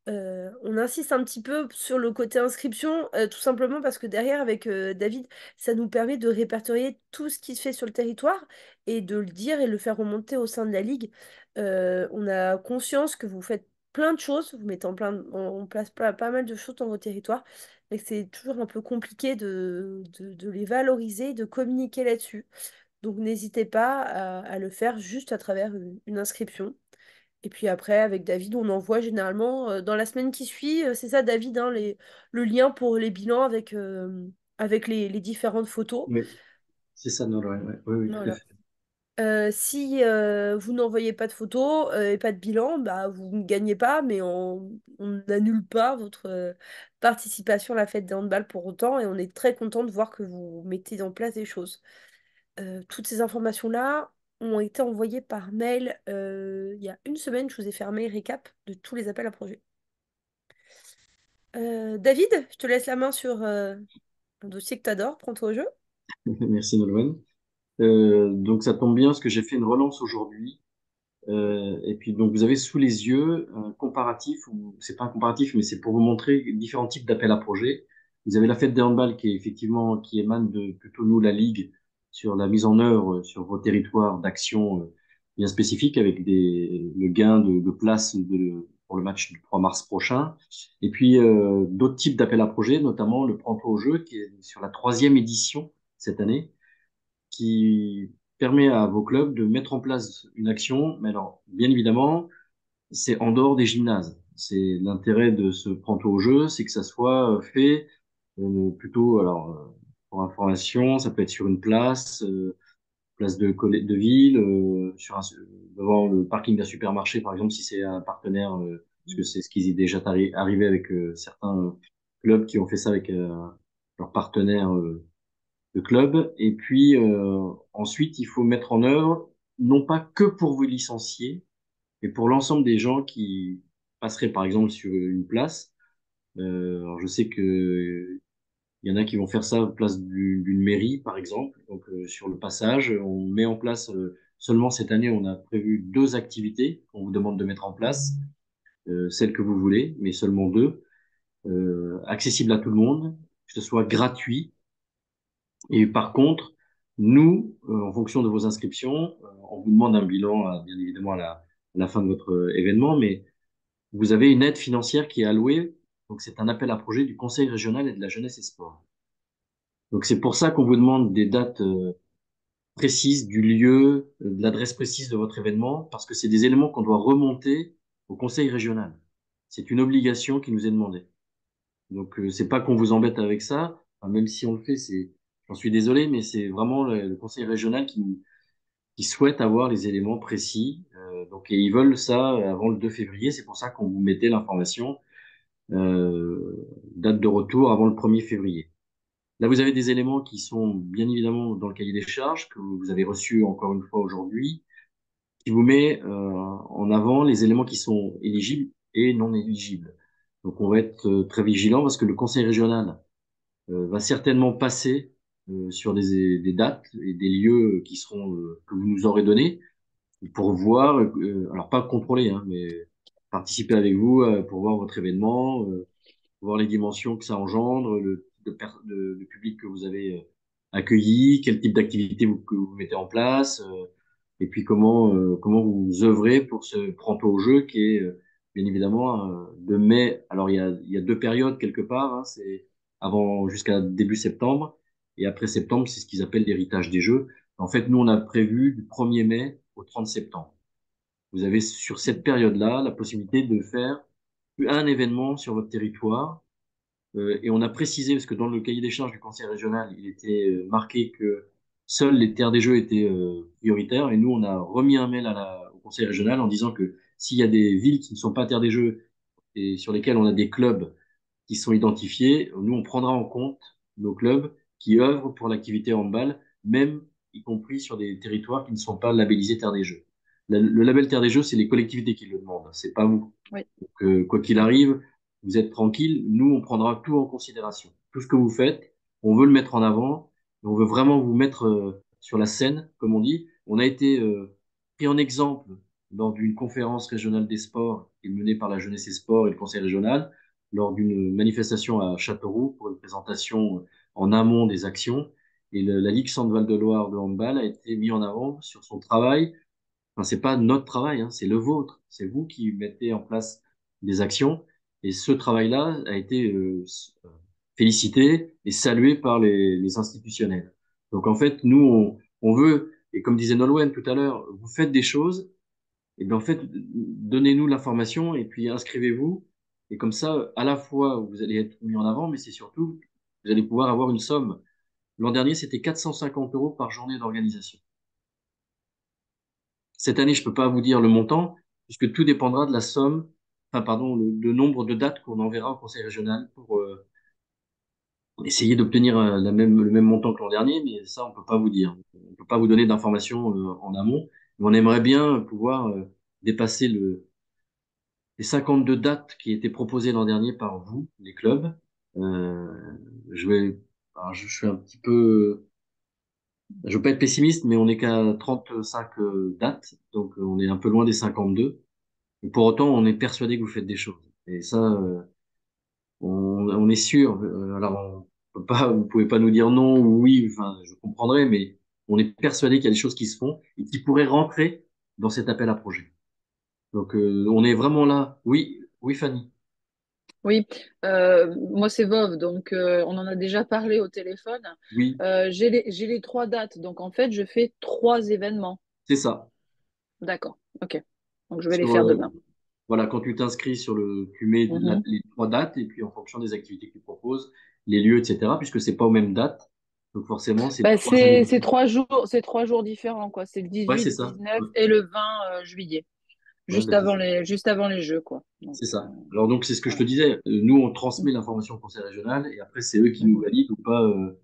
On insiste un petit peu sur le côté inscription, tout simplement parce que derrière, avec David, ça nous permet de répertorier tout ce qui se fait sur le territoire et de le dire et le faire remonter au sein de la ligue. On a conscience que vous faites plein de choses, vous mettez en place pas mal de choses dans vos territoires, mais que c'est toujours un peu compliqué de les valoriser, de communiquer là-dessus. Donc n'hésitez pas à le faire juste à travers une inscription. Et puis après, avec David, on envoie généralement dans la semaine qui suit, c'est ça David, hein, le lien pour les bilans avec les différentes photos. Oui, c'est ça, Nolwenn. Ouais. Oui, oui, tout à Voilà. fait. Si vous n'envoyez pas de photos et pas de bilan, bah, vous ne gagnez pas, mais on n'annule pas votre participation à la fête des handball pour autant, et on est très content de voir que vous mettez en place des choses. Toutes ces informations-là ont été envoyées par mail il y a une semaine. Je vous ai fait un mail récap de tous les appels à projets. David, je te laisse la main sur un dossier que tu adores. Prends-toi au jeu. Merci, Nolwenn. Donc, ça tombe bien parce que j'ai fait une relance aujourd'hui. Et puis, donc, vous avez sous les yeux un comparatif, ou c'est pas un comparatif, mais c'est pour vous montrer différents types d'appels à projets. Vous avez la fête des handball qui est effectivement, qui émane de plutôt nous, la Ligue, sur la mise en œuvre sur vos territoires d'actions bien spécifiques avec le gain de place pour le match du 3 mars prochain. Et puis, d'autres types d'appels à projets, notamment le Prends-toi au jeu, qui est sur la 3e édition cette année qui permet à vos clubs de mettre en place une action. Mais alors, bien évidemment, c'est en dehors des gymnases. C'est l'intérêt de ce prendre au jeu, c'est que ça soit fait plutôt, alors, pour information, ça peut être sur une place, place de ville, devant le parking d'un supermarché, par exemple, si c'est un partenaire, parce que c'est ce qui est déjà arrivé avec certains clubs qui ont fait ça avec leurs partenaires de club. Et puis ensuite, il faut mettre en œuvre, non pas que pour vos licenciés, mais pour l'ensemble des gens qui passeraient par exemple sur une place. Alors je sais que il y en a qui vont faire ça à place d'une mairie, par exemple. Donc sur le passage, on met en place seulement cette année, on a prévu 2 activités qu'on vous demande de mettre en place, celles que vous voulez, mais seulement 2, accessibles à tout le monde, que ce soit gratuit. Et par contre, nous, en fonction de vos inscriptions, on vous demande un bilan, bien évidemment, à la fin de votre événement, mais vous avez une aide financière qui est allouée. Donc, c'est un appel à projet du Conseil régional et de la jeunesse et sport. Donc, c'est pour ça qu'on vous demande des dates précise du lieu, de l'adresse précise de votre événement, parce que c'est des éléments qu'on doit remonter au conseil régional. C'est une obligation qui nous est demandée. Donc, c'est pas qu'on vous embête avec ça, enfin, même si on le fait, j'en suis désolé, mais c'est vraiment le conseil régional qui souhaite avoir les éléments précis. Et ils veulent ça avant le 2 février. C'est pour ça qu'on vous mettait l'information, date de retour avant le 1er février. Là, vous avez des éléments qui sont bien évidemment dans le cahier des charges, que vous avez reçu encore une fois aujourd'hui, qui vous met en avant les éléments qui sont éligibles et non éligibles. Donc, on va être très vigilant parce que le conseil régional va certainement passer sur des dates et des lieux qui seront que vous nous aurez donnés pour voir, alors pas contrôler, hein, mais participer avec vous pour voir votre événement, voir les dimensions que ça engendre, le type de public que vous avez accueilli, quel type d'activité que vous mettez en place, et puis comment vous œuvrez pour ce prendre au jeu qui est bien évidemment de mai. Alors il y a deux périodes quelque part, hein, c'est avant jusqu'à début septembre, et après septembre, c'est ce qu'ils appellent l'héritage des Jeux. En fait, nous, on a prévu du 1er mai au 30 septembre. Vous avez sur cette période-là la possibilité de faire un événement sur votre territoire. Et on a précisé, parce que dans le cahier des charges du conseil régional, il était marqué que seules les terres des jeux étaient prioritaires. Et nous, on a remis un mail au conseil régional en disant que s'il y a des villes qui ne sont pas terres des jeux et sur lesquelles on a des clubs qui sont identifiés, nous, on prendra en compte nos clubs qui œuvrent pour l'activité handball, même y compris sur des territoires qui ne sont pas labellisés terres des jeux. Le label terre des jeux, c'est les collectivités qui le demandent, c'est pas vous. Oui. Donc, quoi qu'il arrive, vous êtes tranquille. Nous, on prendra tout en considération. Tout ce que vous faites, on veut le mettre en avant. Et on veut vraiment vous mettre sur la scène, comme on dit. On a été pris en exemple lors d'une conférence régionale des sports qui est menée par la Jeunesse et Sport et le Conseil régional, lors d'une manifestation à Châteauroux pour une présentation en amont des actions. Et la Ligue Centre-Val de Loire de handball a été mise en avant sur son travail. Enfin, c'est pas notre travail, hein, c'est le vôtre. C'est vous qui mettez en place des actions. Et ce travail-là a été félicité et salué par les institutionnels. Donc en fait, nous, on veut, et comme disait Nolwenn tout à l'heure, vous faites des choses, et bien en fait, donnez-nous l'information et puis inscrivez-vous. Et comme ça, à la fois, vous allez être mis en avant, mais c'est surtout, vous allez pouvoir avoir une somme. L'an dernier, c'était 450 euros par journée d'organisation. Cette année, je peux pas vous dire le montant, puisque tout dépendra de la somme, enfin, pardon, le nombre de dates qu'on enverra au conseil régional pour essayer d'obtenir le même montant que l'an dernier, mais ça, on peut pas vous dire. On peut pas vous donner d'informations en amont. Mais on aimerait bien pouvoir dépasser les 52 dates qui étaient proposées l'an dernier par vous, les clubs. Euh, je vais, alors je suis un petit peu, je veux pas être pessimiste, mais on n'est qu'à 35 dates, donc on est un peu loin des 52. Et pour autant, on est persuadé que vous faites des choses. Et ça, on est sûr. Alors, on peut pas, vous pouvez pas nous dire non ou oui. Enfin, je comprendrai, mais on est persuadé qu'il y a des choses qui se font et qui pourraient rentrer dans cet appel à projet. Donc, on est vraiment là. Oui, oui, Fanny. Oui, moi c'est Vov, donc on en a déjà parlé au téléphone. Oui, J'ai les trois dates, donc en fait je fais trois événements. c'est ça. D'accord, ok. Donc je vais les Sur, faire demain. voilà, quand tu t'inscris tu mets Mhm. les trois dates et puis en fonction des activités que tu proposes, les lieux, etc. Puisque c'est pas aux mêmes dates. Donc forcément, c'est Bah, trois événements. c'est 3 jours différents, quoi. C'est le Ouais, 18, c'est ça. 19 Ouais, et le 20 juillet, ouais, bah, c'est ça. juste avant les Jeux, quoi. Donc, C'est ça. Alors donc c'est ce que je te voilà. disais. Nous on transmet l'information au conseil régional et après c'est eux qui nous Mhm. valident ou pas Mhm.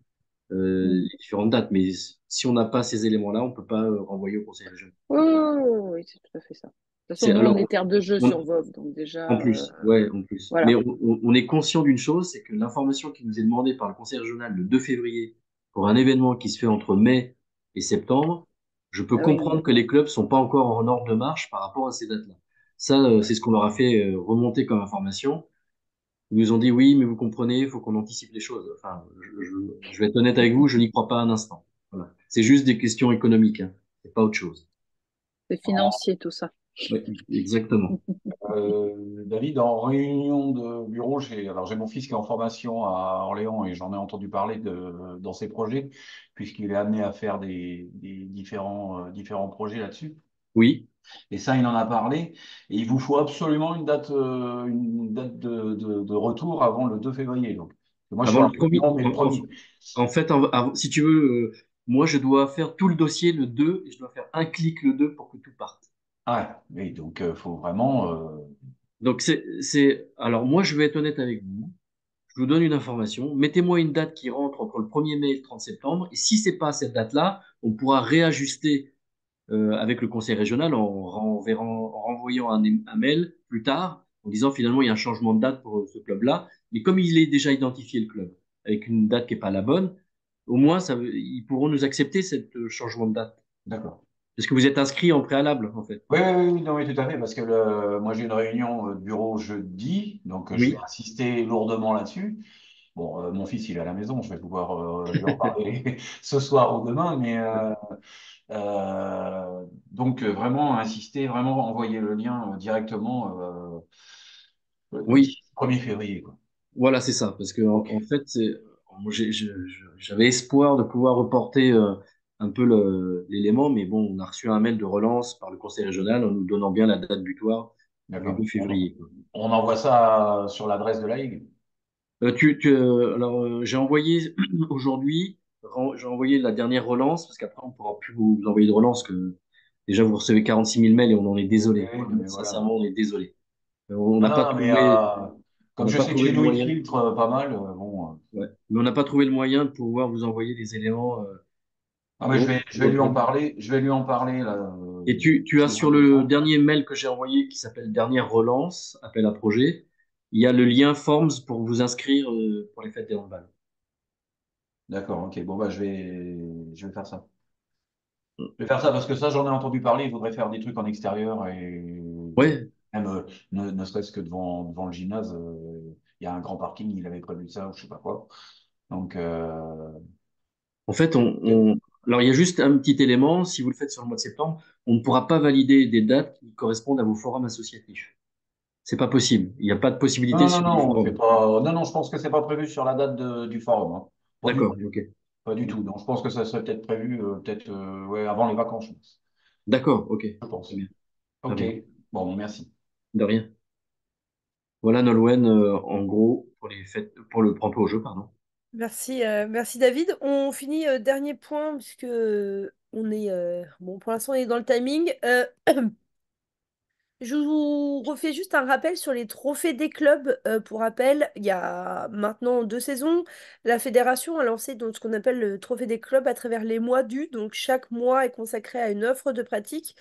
les différentes dates. Mais si on n'a pas ces éléments-là, on peut pas renvoyer au conseil régional. Oui, oui, oui, oui, c'est tout à fait ça. De toute façon, C'est nous, on alors est terre de jeu sur on- Vov, donc en déjà, plus, ouais, en plus. Mais voilà. on est conscient d'une chose, c'est que l'information qui nous est demandée par le conseil régional le 2 février pour un événement qui se fait entre mai et septembre, je peux Ah oui, non, comprendre mais que les clubs sont pas encore en ordre de marche par rapport à ces dates-là. Ça, c'est ce qu'on leur a fait remonter comme information. Ils nous ont dit oui, mais vous comprenez, il faut qu'on anticipe les choses. Enfin, je vais être honnête avec vous, je n'y crois pas un instant. Voilà. C'est juste des questions économiques, hein. C'est pas autre chose. c'est financier tout ça. Ouais, exactement. David, en réunion de bureau, j'ai mon fils qui est en formation à Orléans et j'en ai entendu parler dans ses projets, puisqu'il est amené à faire des différents projets là-dessus. Oui. Et ça, il en a parlé. Et il vous faut absolument une date de retour avant le 2 février. Donc, moi, je suis Avant en le premier. réunion, mais le premier. En fait, si tu veux, moi, je dois faire tout le dossier le 2 et je dois faire un clic le 2 pour que tout parte. Ah, oui, donc il faut vraiment. Donc, alors, moi, je vais être honnête avec vous. Je vous donne une information. Mettez-moi une date qui rentre entre le 1er mai et le 30 septembre. Et si c'est pas cette date-là, on pourra réajuster avec le conseil régional en renvoyant un mail plus tard en disant finalement il y a un changement de date pour ce club-là. Mais comme il est déjà identifié le club avec une date qui n'est pas la bonne, au moins ils pourront nous accepter ce changement de date. D'accord. Parce que vous êtes inscrit en préalable en fait. Oui, oui, oui, non, oui, tout à fait, parce que moi j'ai une réunion de bureau jeudi, donc je vais Oui. insister lourdement là-dessus. Bon, mon fils il est à la maison, je vais pouvoir lui en parler ce soir ou demain, mais donc vraiment insister, vraiment envoyer le lien directement Oui. 1er février, quoi. Voilà, c'est ça. Parce que en fait, moi, j'avais espoir de pouvoir reporter un peu l'élément, mais bon, on a reçu un mail de relance par le conseil régional en nous donnant bien la date butoir du D'accord. 2 février. On envoie ça sur l'adresse de la Ligue. Alors, j'ai envoyé aujourd'hui, j'ai envoyé la dernière relance, parce qu'après, on ne pourra plus vous envoyer de relance, que déjà, vous recevez 46 000 mails et on en est désolé. Oui, Vraiment, mais voilà. sincèrement, on est désolé. On Non, n'a pas non, mais trouvé, on comme n'a je pas sais que trouvé chez le nous ils moyen. filtrent pas mal, bon. Ouais. Mais on n'a pas trouvé le moyen de pouvoir vous envoyer des éléments. Ah, mais Bon, je vais lui en parler. Je vais lui en parler là. et tu as sur le dernier mail que j'ai envoyé qui s'appelle Dernière relance, appel à projet, il y a le lien Forms pour vous inscrire pour les fêtes des handballs. D'accord, ok. Bon, bah, je vais faire ça. Je vais faire ça parce que ça, j'en ai entendu parler. Il faudrait faire des trucs en extérieur et Ouais, même ne serait-ce que devant le gymnase. Il y a un grand parking, il avait prévu ça ou je sais pas quoi. Donc, en fait, alors il y a juste un petit élément, si vous le faites sur le mois de septembre, on ne pourra pas valider des dates qui correspondent à vos forums associatifs. C'est pas possible. Il n'y a pas de non, possibilité non, non, sur les non, on fait forums. pas. Non, non, je pense que c'est pas prévu sur la date du forum, hein. Pas du D'accord, tout. ok. Pas du tout. Donc, je pense que ça serait peut-être prévu, peut-être ouais, avant les vacances, je pense. D'accord, ok. Je pense. Très bien, très Ok. bien. Bon, merci. De rien. Voilà Nolwenn, en gros, pour les fêtes, pour le prends-toi au jeu, pardon. Merci, merci David. On finit dernier point puisque on est bon pour l'instant on est dans le timing. Je vous refais juste un rappel sur les trophées des clubs. Pour rappel, il y a maintenant 2 saisons, la fédération a lancé donc ce qu'on appelle le trophée des clubs à travers les mois du. Donc chaque mois est consacré à une offre de pratique.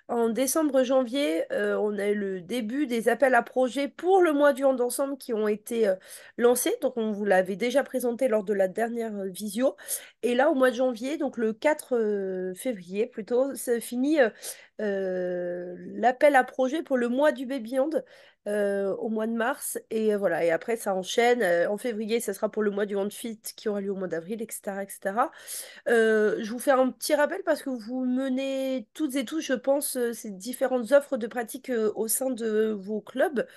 En décembre-janvier, on a eu le début des appels à projets pour le mois du hand ensemble qui ont été lancés. Donc on vous l'avait déjà présenté lors de la dernière visio. Et là, au mois de janvier, donc le 4 février plutôt, ça finit l'appel à projet pour le mois du Baby Hand au mois de mars. Et voilà, et après ça enchaîne. En février, ça sera pour le mois du Hand Fit qui aura lieu au mois d'avril, etc., etc. Je vous fais un petit rappel parce que vous menez toutes et tous, je pense, ces différentes offres de pratique au sein de vos clubs.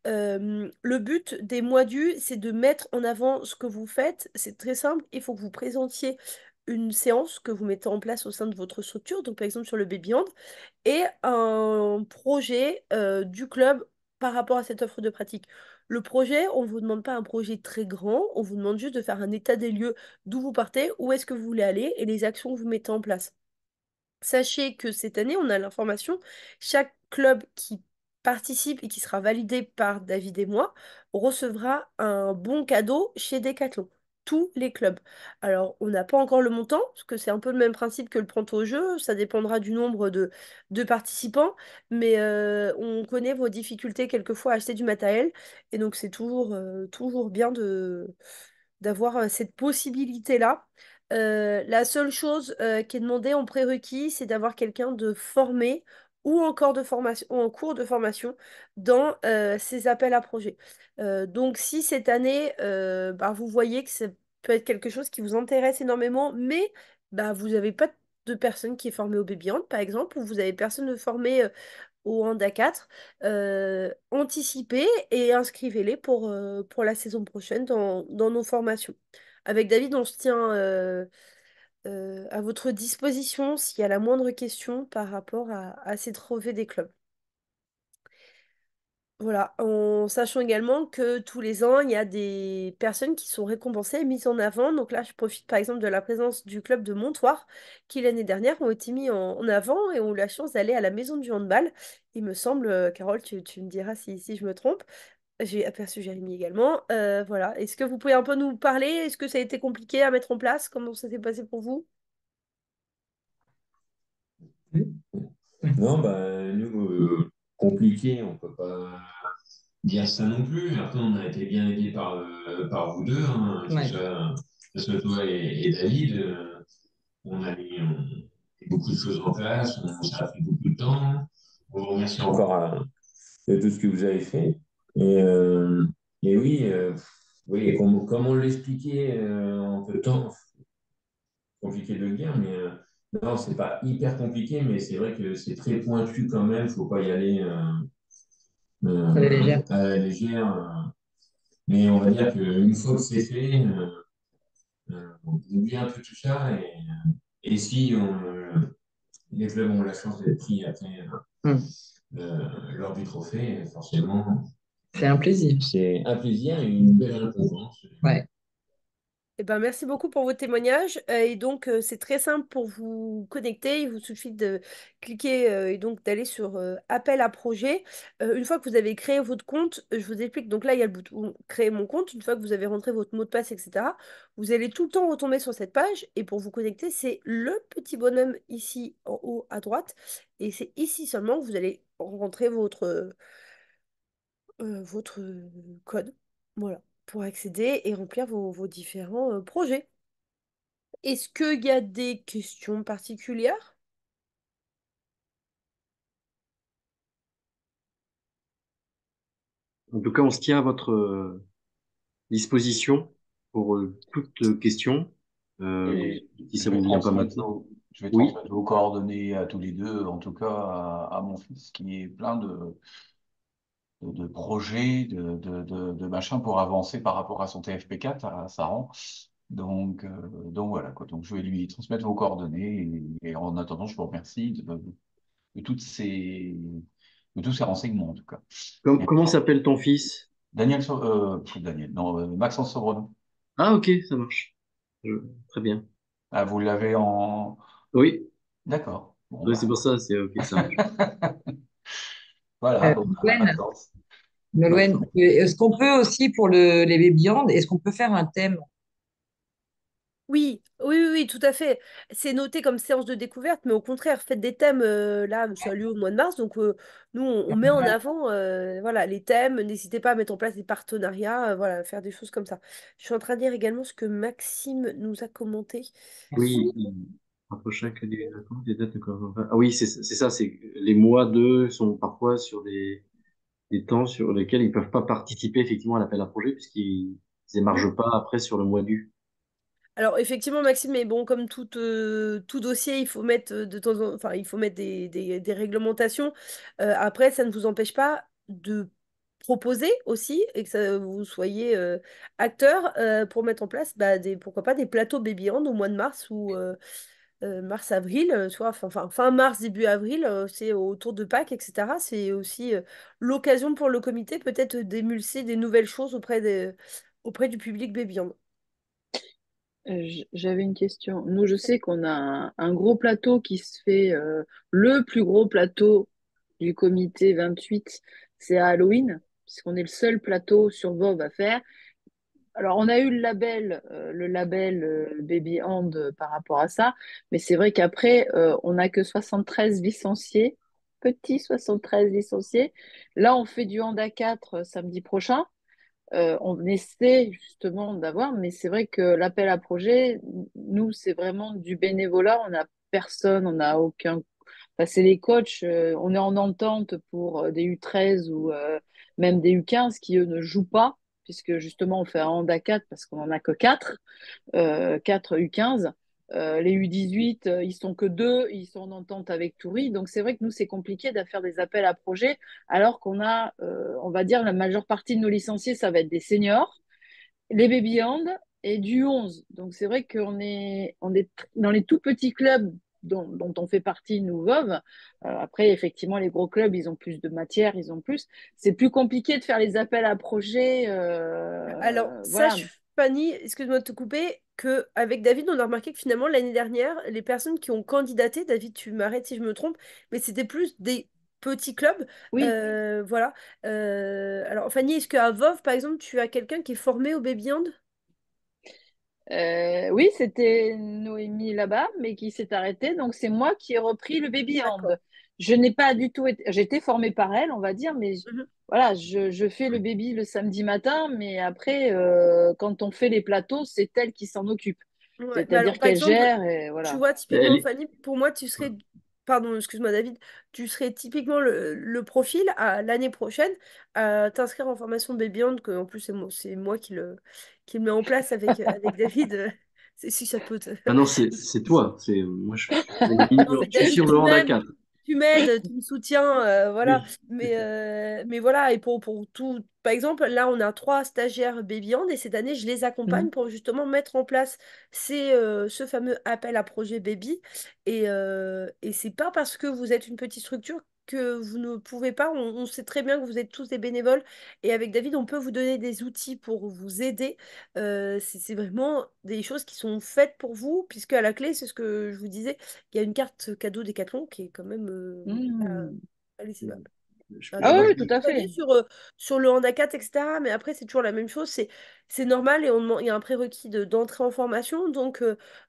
Le but des mois du, c'est de mettre en avant ce que vous faites. C'est très simple. Il faut que vous présentiez une séance que vous mettez en place au sein de votre structure, donc par exemple sur le Baby Hand, et un projet du club par rapport à cette offre de pratique. Le projet, on ne vous demande pas un projet très grand, on vous demande juste de faire un état des lieux d'où vous partez, où est-ce que vous voulez aller et les actions que vous mettez en place. Sachez que cette année, on a l'information, chaque club qui participe et qui sera validé par David et moi recevra un bon cadeau chez Decathlon. Tous les clubs. Alors, on n'a pas encore le montant, parce que c'est un peu le même principe que le prend au jeu, ça dépendra du nombre de participants, mais on connaît vos difficultés quelquefois à acheter du matériel, et donc c'est toujours bien d'avoir cette possibilité-là. La seule chose qui est demandée en prérequis, c'est d'avoir quelqu'un de formé ou encore de formation, ou en cours de formation dans ces appels à projets. Donc si cette année, bah, vous voyez que ça peut être quelque chose qui vous intéresse énormément, mais bah, vous n'avez pas de personne qui est formée au Baby Hand, par exemple, ou vous avez personne de formé au Handa 4, anticipez et inscrivez-les pour la saison prochaine dans nos formations. Avec David, on se tient à votre disposition s'il y a la moindre question par rapport à ces trophées des clubs. Voilà, en sachant également que tous les ans, il y a des personnes qui sont récompensées et mises en avant. Donc là, je profite par exemple de la présence du club de Montoire, qui l'année dernière ont été mis en avant et ont eu la chance d'aller à la maison du handball. Il me semble, Carole, tu me diras si je me trompe. J'ai aperçu Jérémy également. Voilà, est-ce que vous pouvez un peu nous parler? Est-ce que ça a été compliqué à mettre en place? Comment ça s'est passé pour vous? Non, nous, compliqué, on peut pas dire ça non plus. Après, on a été bien aidés par vous deux, hein, Ouais. que ce soit toi et David. On a mis beaucoup de choses en place, ça a pris beaucoup de temps. On vous remercie encore de tout ce que vous avez fait. Et, euh, et oui, oui, comme on l'expliquait en peu de temps, compliqué de le dire, mais non, c'est pas hyper compliqué, mais c'est vrai que c'est très pointu quand même. Faut pas y aller À la légère. à la légère. Mais on va dire qu'une fois que c'est fait, on oublie un peu tout ça. Et si les clubs ont la chance d'être pris après lors du trophée, forcément, C'est un plaisir. c'est un plaisir et une belle récompense. Ouais. Eh ben, merci beaucoup pour vos témoignages. Et donc, c'est très simple pour vous connecter. Il vous suffit de cliquer et donc d'aller sur Appel à projet. Une fois que vous avez créé votre compte, je vous explique. Donc là, il y a le bouton Créer mon compte. Une fois que vous avez rentré votre mot de passe, etc., vous allez tout le temps retomber sur cette page. Et pour vous connecter, c'est le petit bonhomme ici en haut à droite. Et c'est ici seulement que vous allez rentrer votre code. Voilà, pour accéder et remplir vos différents projets. Est-ce qu'il y a des questions particulières? En tout cas, on se tient à votre disposition pour toute question. Et Si ça vous vient pas maintenant. je vais Oui. transmettre vos coordonnées à tous les deux, en tout cas à mon fils qui est plein de projets, de machins pour avancer par rapport à son TFP4, à Saran. Donc voilà quoi. Donc je vais lui transmettre vos coordonnées et en attendant, je vous remercie de toutes de tous ces renseignements en tout cas. Comment s'appelle ton fils? Daniel, non, Maxence Sobrenon. Ah, ok, ça marche. Très bien. Ah, vous l'avez en. Oui. D'accord. Bon, Oui, c'est pour ça, c'est ok, ça marche. Voilà, Nolwenn, Maxence. Nolwenn, est-ce qu'on peut aussi pour les baby hand, est-ce qu'on peut faire un thème? Oui, oui, oui, oui, tout à fait. C'est noté comme séance de découverte, mais au contraire, faites des thèmes. Là, ça a lieu au mois de mars, donc nous, on met en avant voilà, les thèmes. N'hésitez pas à mettre en place des partenariats, voilà, faire des choses comme ça. Je suis en train de lire également ce que Maxime nous a commenté. Oui, entre chaque des dates de Ah oui, c'est ça, c'est les mois 2 sont parfois sur des temps sur lesquels ils peuvent pas participer effectivement à l'appel à projet puisqu'ils Mm. émargent pas après sur le mois du. Alors effectivement, Maxime, mais bon, comme tout dossier, il faut mettre de temps en enfin, il faut mettre des réglementations. Après, ça ne vous empêche pas de proposer aussi et que vous soyez acteur pour mettre en place pourquoi pas des plateaux baby hand au mois de mars ou mars-avril, soit fin mars, début avril, c'est autour de Pâques, etc. C'est aussi l'occasion pour le comité peut-être d'émulser des nouvelles choses auprès du public baby hand. J'avais une question. Nous, je sais qu'on a un gros plateau qui se fait, le plus gros plateau du comité 28, c'est à Halloween, puisqu'on est le seul plateau sur Vob à faire. Alors, on a eu le label Baby Hand par rapport à ça, mais c'est vrai qu'après, on n'a que 73 licenciés, petits 73 licenciés. Là, on fait du Hand à 4 samedi prochain. On essaie justement d'avoir, mais c'est vrai que l'appel à projet, nous, c'est vraiment du bénévolat. On n'a personne, on n'a aucun. Enfin, c'est les coachs, on est en entente pour des U13 ou même des U15 qui, eux, ne jouent pas, puisque justement, on fait un hand à 4 parce qu'on n'en a que 4 4 U15. Les U18, ils sont que deux, ils sont en entente avec Toury. Donc, c'est vrai que nous, c'est compliqué de faire des appels à projets, alors qu'on a, on va dire, la majeure partie de nos licenciés, ça va être des seniors, les baby hand et du 11. Donc, c'est vrai qu'on est dans les tout petits clubs dont on fait partie, nous, VOV. Après, effectivement, les gros clubs, ils ont plus de matière, ils ont plus. C'est plus compliqué de faire les appels à projets. Alors, Voilà. sache, Fanny, excuse-moi de te couper, qu'avec David, on a remarqué que finalement, l'année dernière, les personnes qui ont candidaté, David, tu m'arrêtes si je me trompe, mais c'était plus des petits clubs. Oui. Voilà. Alors, Fanny, est-ce qu'à VOV, par exemple, tu as quelqu'un qui est formé au baby hand? Oui, c'était Noémie là-bas, mais qui s'est arrêtée. Donc, c'est moi qui ai repris le baby D'accord. hand. Je n'ai pas du tout été. J'ai été formée par elle, on va dire, mais Mhm. voilà, je fais le baby le samedi matin, mais après, quand on fait les plateaux, c'est elle qui s'en occupe. Ouais, mais alors, C'est-à-dire par qu'elle exemple, gère et tu voilà. vois, Elle typiquement, est- Fanny, pour moi, tu serais, pardon, excuse-moi, David, tu serais typiquement le profil à l'année prochaine à t'inscrire en formation Baby Hand, que en plus, c'est moi qui le mets en place avec David. Si ça peut te. Ah non, c'est toi. Moi, je suis sur le Non, minimum. mais Je suis David, sur le Honda 4. tu m'aides, tu me soutiens, voilà. Oui, c'est ça. Mais voilà, et pour tout, par exemple, là, on a 3 stagiaires Baby Hand et cette année, je les accompagne Mhm. pour justement mettre en place ce fameux appel à projet Baby. Et c'est pas parce que vous êtes une petite structure que vous ne pouvez pas. On sait très bien que vous êtes tous des bénévoles et avec David, on peut vous donner des outils pour vous aider. C'est vraiment des choses qui sont faites pour vous, puisque à la clé, c'est ce que je vous disais, il y a une carte cadeau Décathlon qui est quand même Mhm. pas laissable. Ah Moi, oui, je oui, peux tout à accompagner fait. sur le handicap, etc. Mais après, c'est toujours la même chose. C'est normal et il y a un prérequis d'entrée en formation. Donc,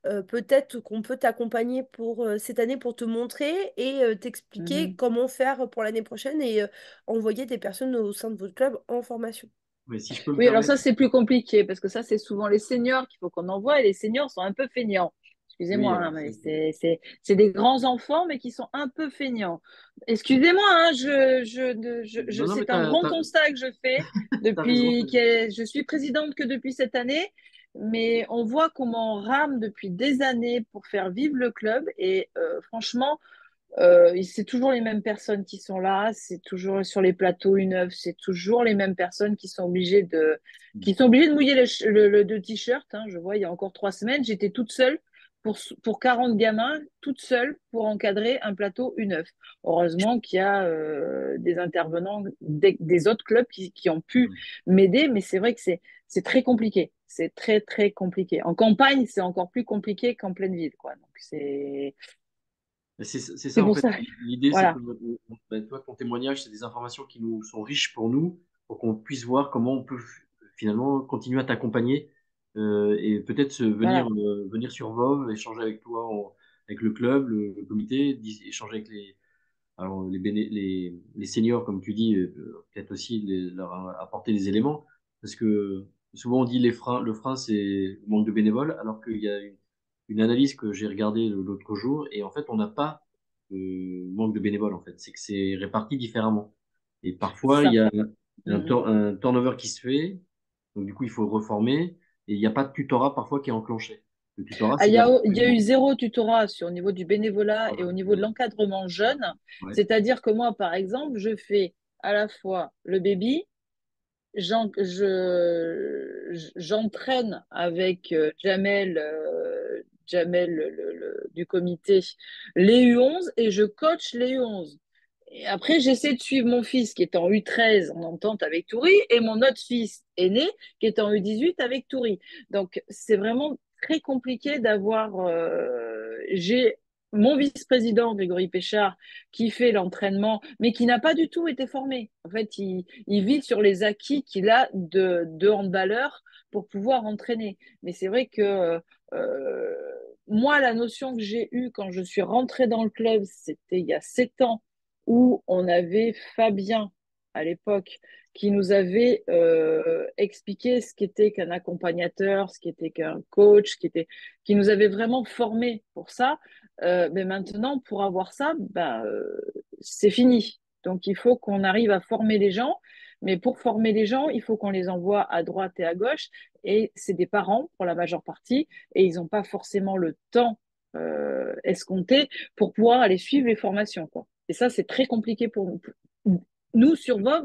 peut-être qu'on peut t'accompagner pour cette année pour te montrer et t'expliquer Mhm. comment faire pour l'année prochaine et envoyer des personnes au sein de votre club en formation. Mais si je peux me Oui, alors permettre, ça, c'est plus compliqué parce que ça, c'est souvent les seniors qu'il faut qu'on envoie et les seniors sont un peu feignants. oui, Excusez-moi, alors hein, mais c'est des grands enfants, mais qui sont un peu feignants. Excusez-moi, hein, non, non, mais c'est un grand constat que je fais t'as raison. je suis présidente que depuis cette année, mais on voit comment on rame depuis des années pour faire vivre le club et franchement, c'est toujours les mêmes personnes qui sont là, c'est toujours sur les plateaux une œuvre, c'est toujours les mêmes personnes qui sont obligées de mouiller le t-shirt. Hein. Je vois, il y a encore 3 semaines, j'étais toute seule pour 40 gamins, toute seule pour encadrer un plateau une œuvre. Heureusement qu'il y a des intervenants des autres clubs qui ont pu m'aider, mais c'est vrai que c'est très compliqué. C'est très, très compliqué. En campagne, c'est encore plus compliqué qu'en pleine ville, quoi. Donc, C'est c'est ça, en pour fait. ça. L'idée, c'est que Voilà. ben, toi, ton témoignage, c'est des informations qui nous sont riches pour nous, pour qu'on puisse voir comment on peut finalement continuer à t'accompagner et peut-être Voilà. venir sur VOV, échanger avec toi, avec le club, le comité, échanger avec les seniors, comme tu dis, peut-être aussi leur apporter des éléments. Parce que souvent, on dit le frein, c'est le manque de bénévoles, alors qu'il y a une analyse que j'ai regardée l'autre jour, et en fait, on n'a pas manque de bénévoles, en fait. C'est que c'est réparti différemment. Et C'est parfois, il ça. y a Mhm. un turnover qui se fait, donc du coup, il faut reformer, et il n'y a pas de tutorat parfois qui est enclenché. Le tutorat, Ah, c'est là. il y a eu zéro tutorat au niveau du bénévolat et au niveau de l'encadrement jeune. Ouais. C'est-à-dire que moi, par exemple, je fais à la fois le baby, j'entraîne avec Jamel du comité les U11 et je coach les U11. Et après, j'essaie de suivre mon fils qui est en U13 en entente avec Toury et mon autre fils aîné qui est en U18 avec Toury. Donc, c'est vraiment très compliqué d'avoir. J'ai mon vice-président, Grégory Péchard, qui fait l'entraînement, mais qui n'a pas du tout été formé. En fait, il vit sur les acquis qu'il a de handballeur pour pouvoir entraîner. Mais c'est vrai que euh, moi, la notion que j'ai eue quand je suis rentrée dans le club, c'était il y a 7 ans, où on avait Fabien à l'époque qui nous avait expliqué ce qu'était qu'un accompagnateur, ce qu'était qu'un coach, qui nous avait vraiment formés pour ça. Mais maintenant, pour avoir ça, c'est fini. Donc, il faut qu'on arrive à former les gens. Mais pour former les gens, il faut qu'on les envoie à droite et à gauche. Et c'est des parents pour la majeure partie. Et ils n'ont pas forcément le temps escompté pour pouvoir aller suivre les formations, quoi. Et ça, c'est très compliqué pour nous. Nous, sur VOV,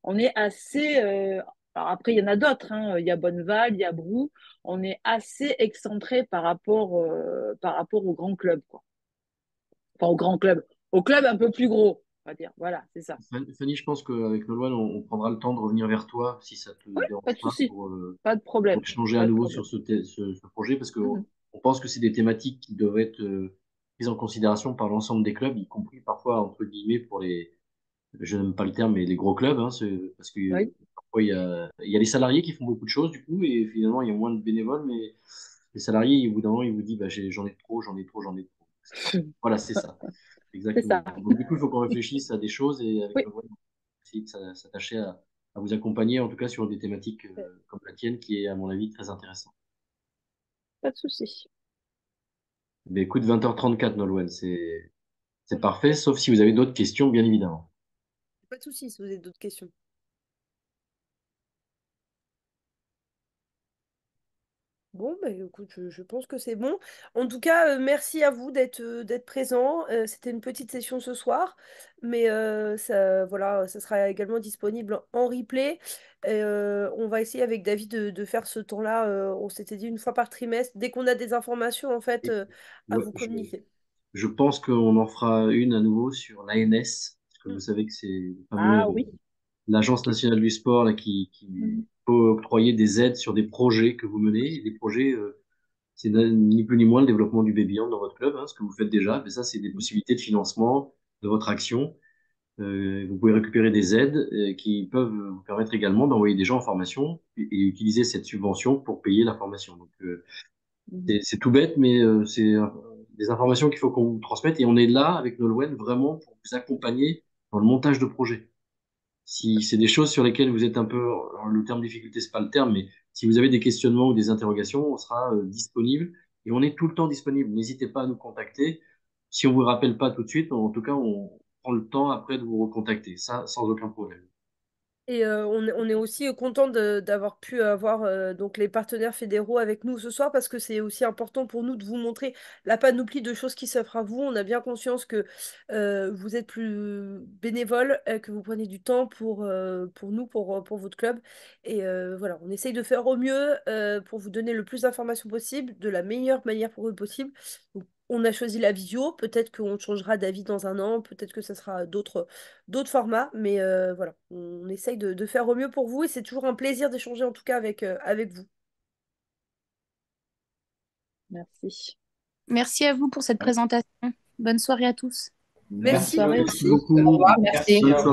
on est assez. Alors après, il y en a d'autres, hein. Il y a Bonneval, il y a Brou. On est assez excentré par rapport aux grands clubs, quoi. Enfin, aux grands clubs. Aux clubs un peu plus gros, on va dire. Voilà, c'est ça. Fanny, je pense qu'avec Nolwenn, on prendra le temps de revenir vers toi, si ça te Oui, pas dérange de pas, souci. Pas de pour problème. échanger à Pas de nouveau sur problème. ce projet, parce qu'on Mhm. on pense que c'est des thématiques qui doivent être prises en considération par l'ensemble des clubs, y compris parfois, entre guillemets, pour les, je n'aime pas le terme, mais les gros clubs, hein, parce que Oui. parfois il y a les salariés qui font beaucoup de choses, du coup, et finalement, il y a moins de bénévoles, mais les salariés, au bout d'un moment, ils vous disent, bah, j'en ai trop, j'en ai trop, j'en ai trop. Voilà, c'est ça. C'est Exactement. ça. Donc, du coup, il faut qu'on réfléchisse à des choses et avec Oui, le voile, essayer de s'attacher à vous accompagner, en tout cas sur des thématiques comme la tienne, qui est, à mon avis, très intéressante. pas de souci. Mais écoute, 20h34, Nolwenn, c'est parfait, sauf si vous avez d'autres questions, bien évidemment. Pas de souci si vous avez d'autres questions. Bon, bah, écoute, je pense que c'est bon. En tout cas, merci à vous d'être présent. C'était une petite session ce soir, mais ça, voilà, ça sera également disponible en replay. Et, on va essayer avec David de faire ce temps-là. On s'était dit une fois par trimestre, dès qu'on a des informations, en fait, Et, à ouais, vous communiquer. je pense qu'on en fera une à nouveau sur l'ANS, parce que vous Mm. savez que c'est le fameux, Ah oui. l'Agence Ok. nationale du sport là, qui Mhm. peut octroyer des aides sur des projets que vous menez. Et des projets, c'est ni plus ni moins le développement du baby dans votre club, hein, ce que vous faites déjà. Mais ça, c'est des possibilités de financement de votre action. Vous pouvez récupérer des aides qui peuvent vous permettre également d'envoyer des gens en formation et utiliser cette subvention pour payer la formation. Donc, Mhm. c'est tout bête, mais c'est des informations qu'il faut qu'on vous transmette. Et on est là avec Nolwenn vraiment pour vous accompagner dans le montage de projets. Si c'est des choses sur lesquelles vous êtes un peu, alors le terme difficulté, c'est pas le terme, mais si vous avez des questionnements ou des interrogations, on sera disponible et on est tout le temps disponible. N'hésitez pas à nous contacter. Si on vous rappelle pas tout de suite, en tout cas, on prend le temps après de vous recontacter. Ça, sans aucun problème. Et on est aussi content d'avoir pu avoir donc les partenaires fédéraux avec nous ce soir parce que c'est aussi important pour nous de vous montrer la panoplie de choses qui s'offrent à vous. On a bien conscience que vous êtes plus bénévole, que vous prenez du temps pour nous, pour votre club. Et voilà, on essaye de faire au mieux pour vous donner le plus d'informations possible, de la meilleure manière pour vous possible. Donc, on a choisi la visio, peut-être qu'on changera d'avis dans un an, peut-être que ça sera d'autres formats, mais voilà, on essaye de faire au mieux pour vous et c'est toujours un plaisir d'échanger en tout cas avec vous. Merci. Merci à vous pour cette présentation. Bonne soirée à tous. Merci, Merci, Soirée. merci merci. beaucoup. Au revoir, Merci merci. à vous.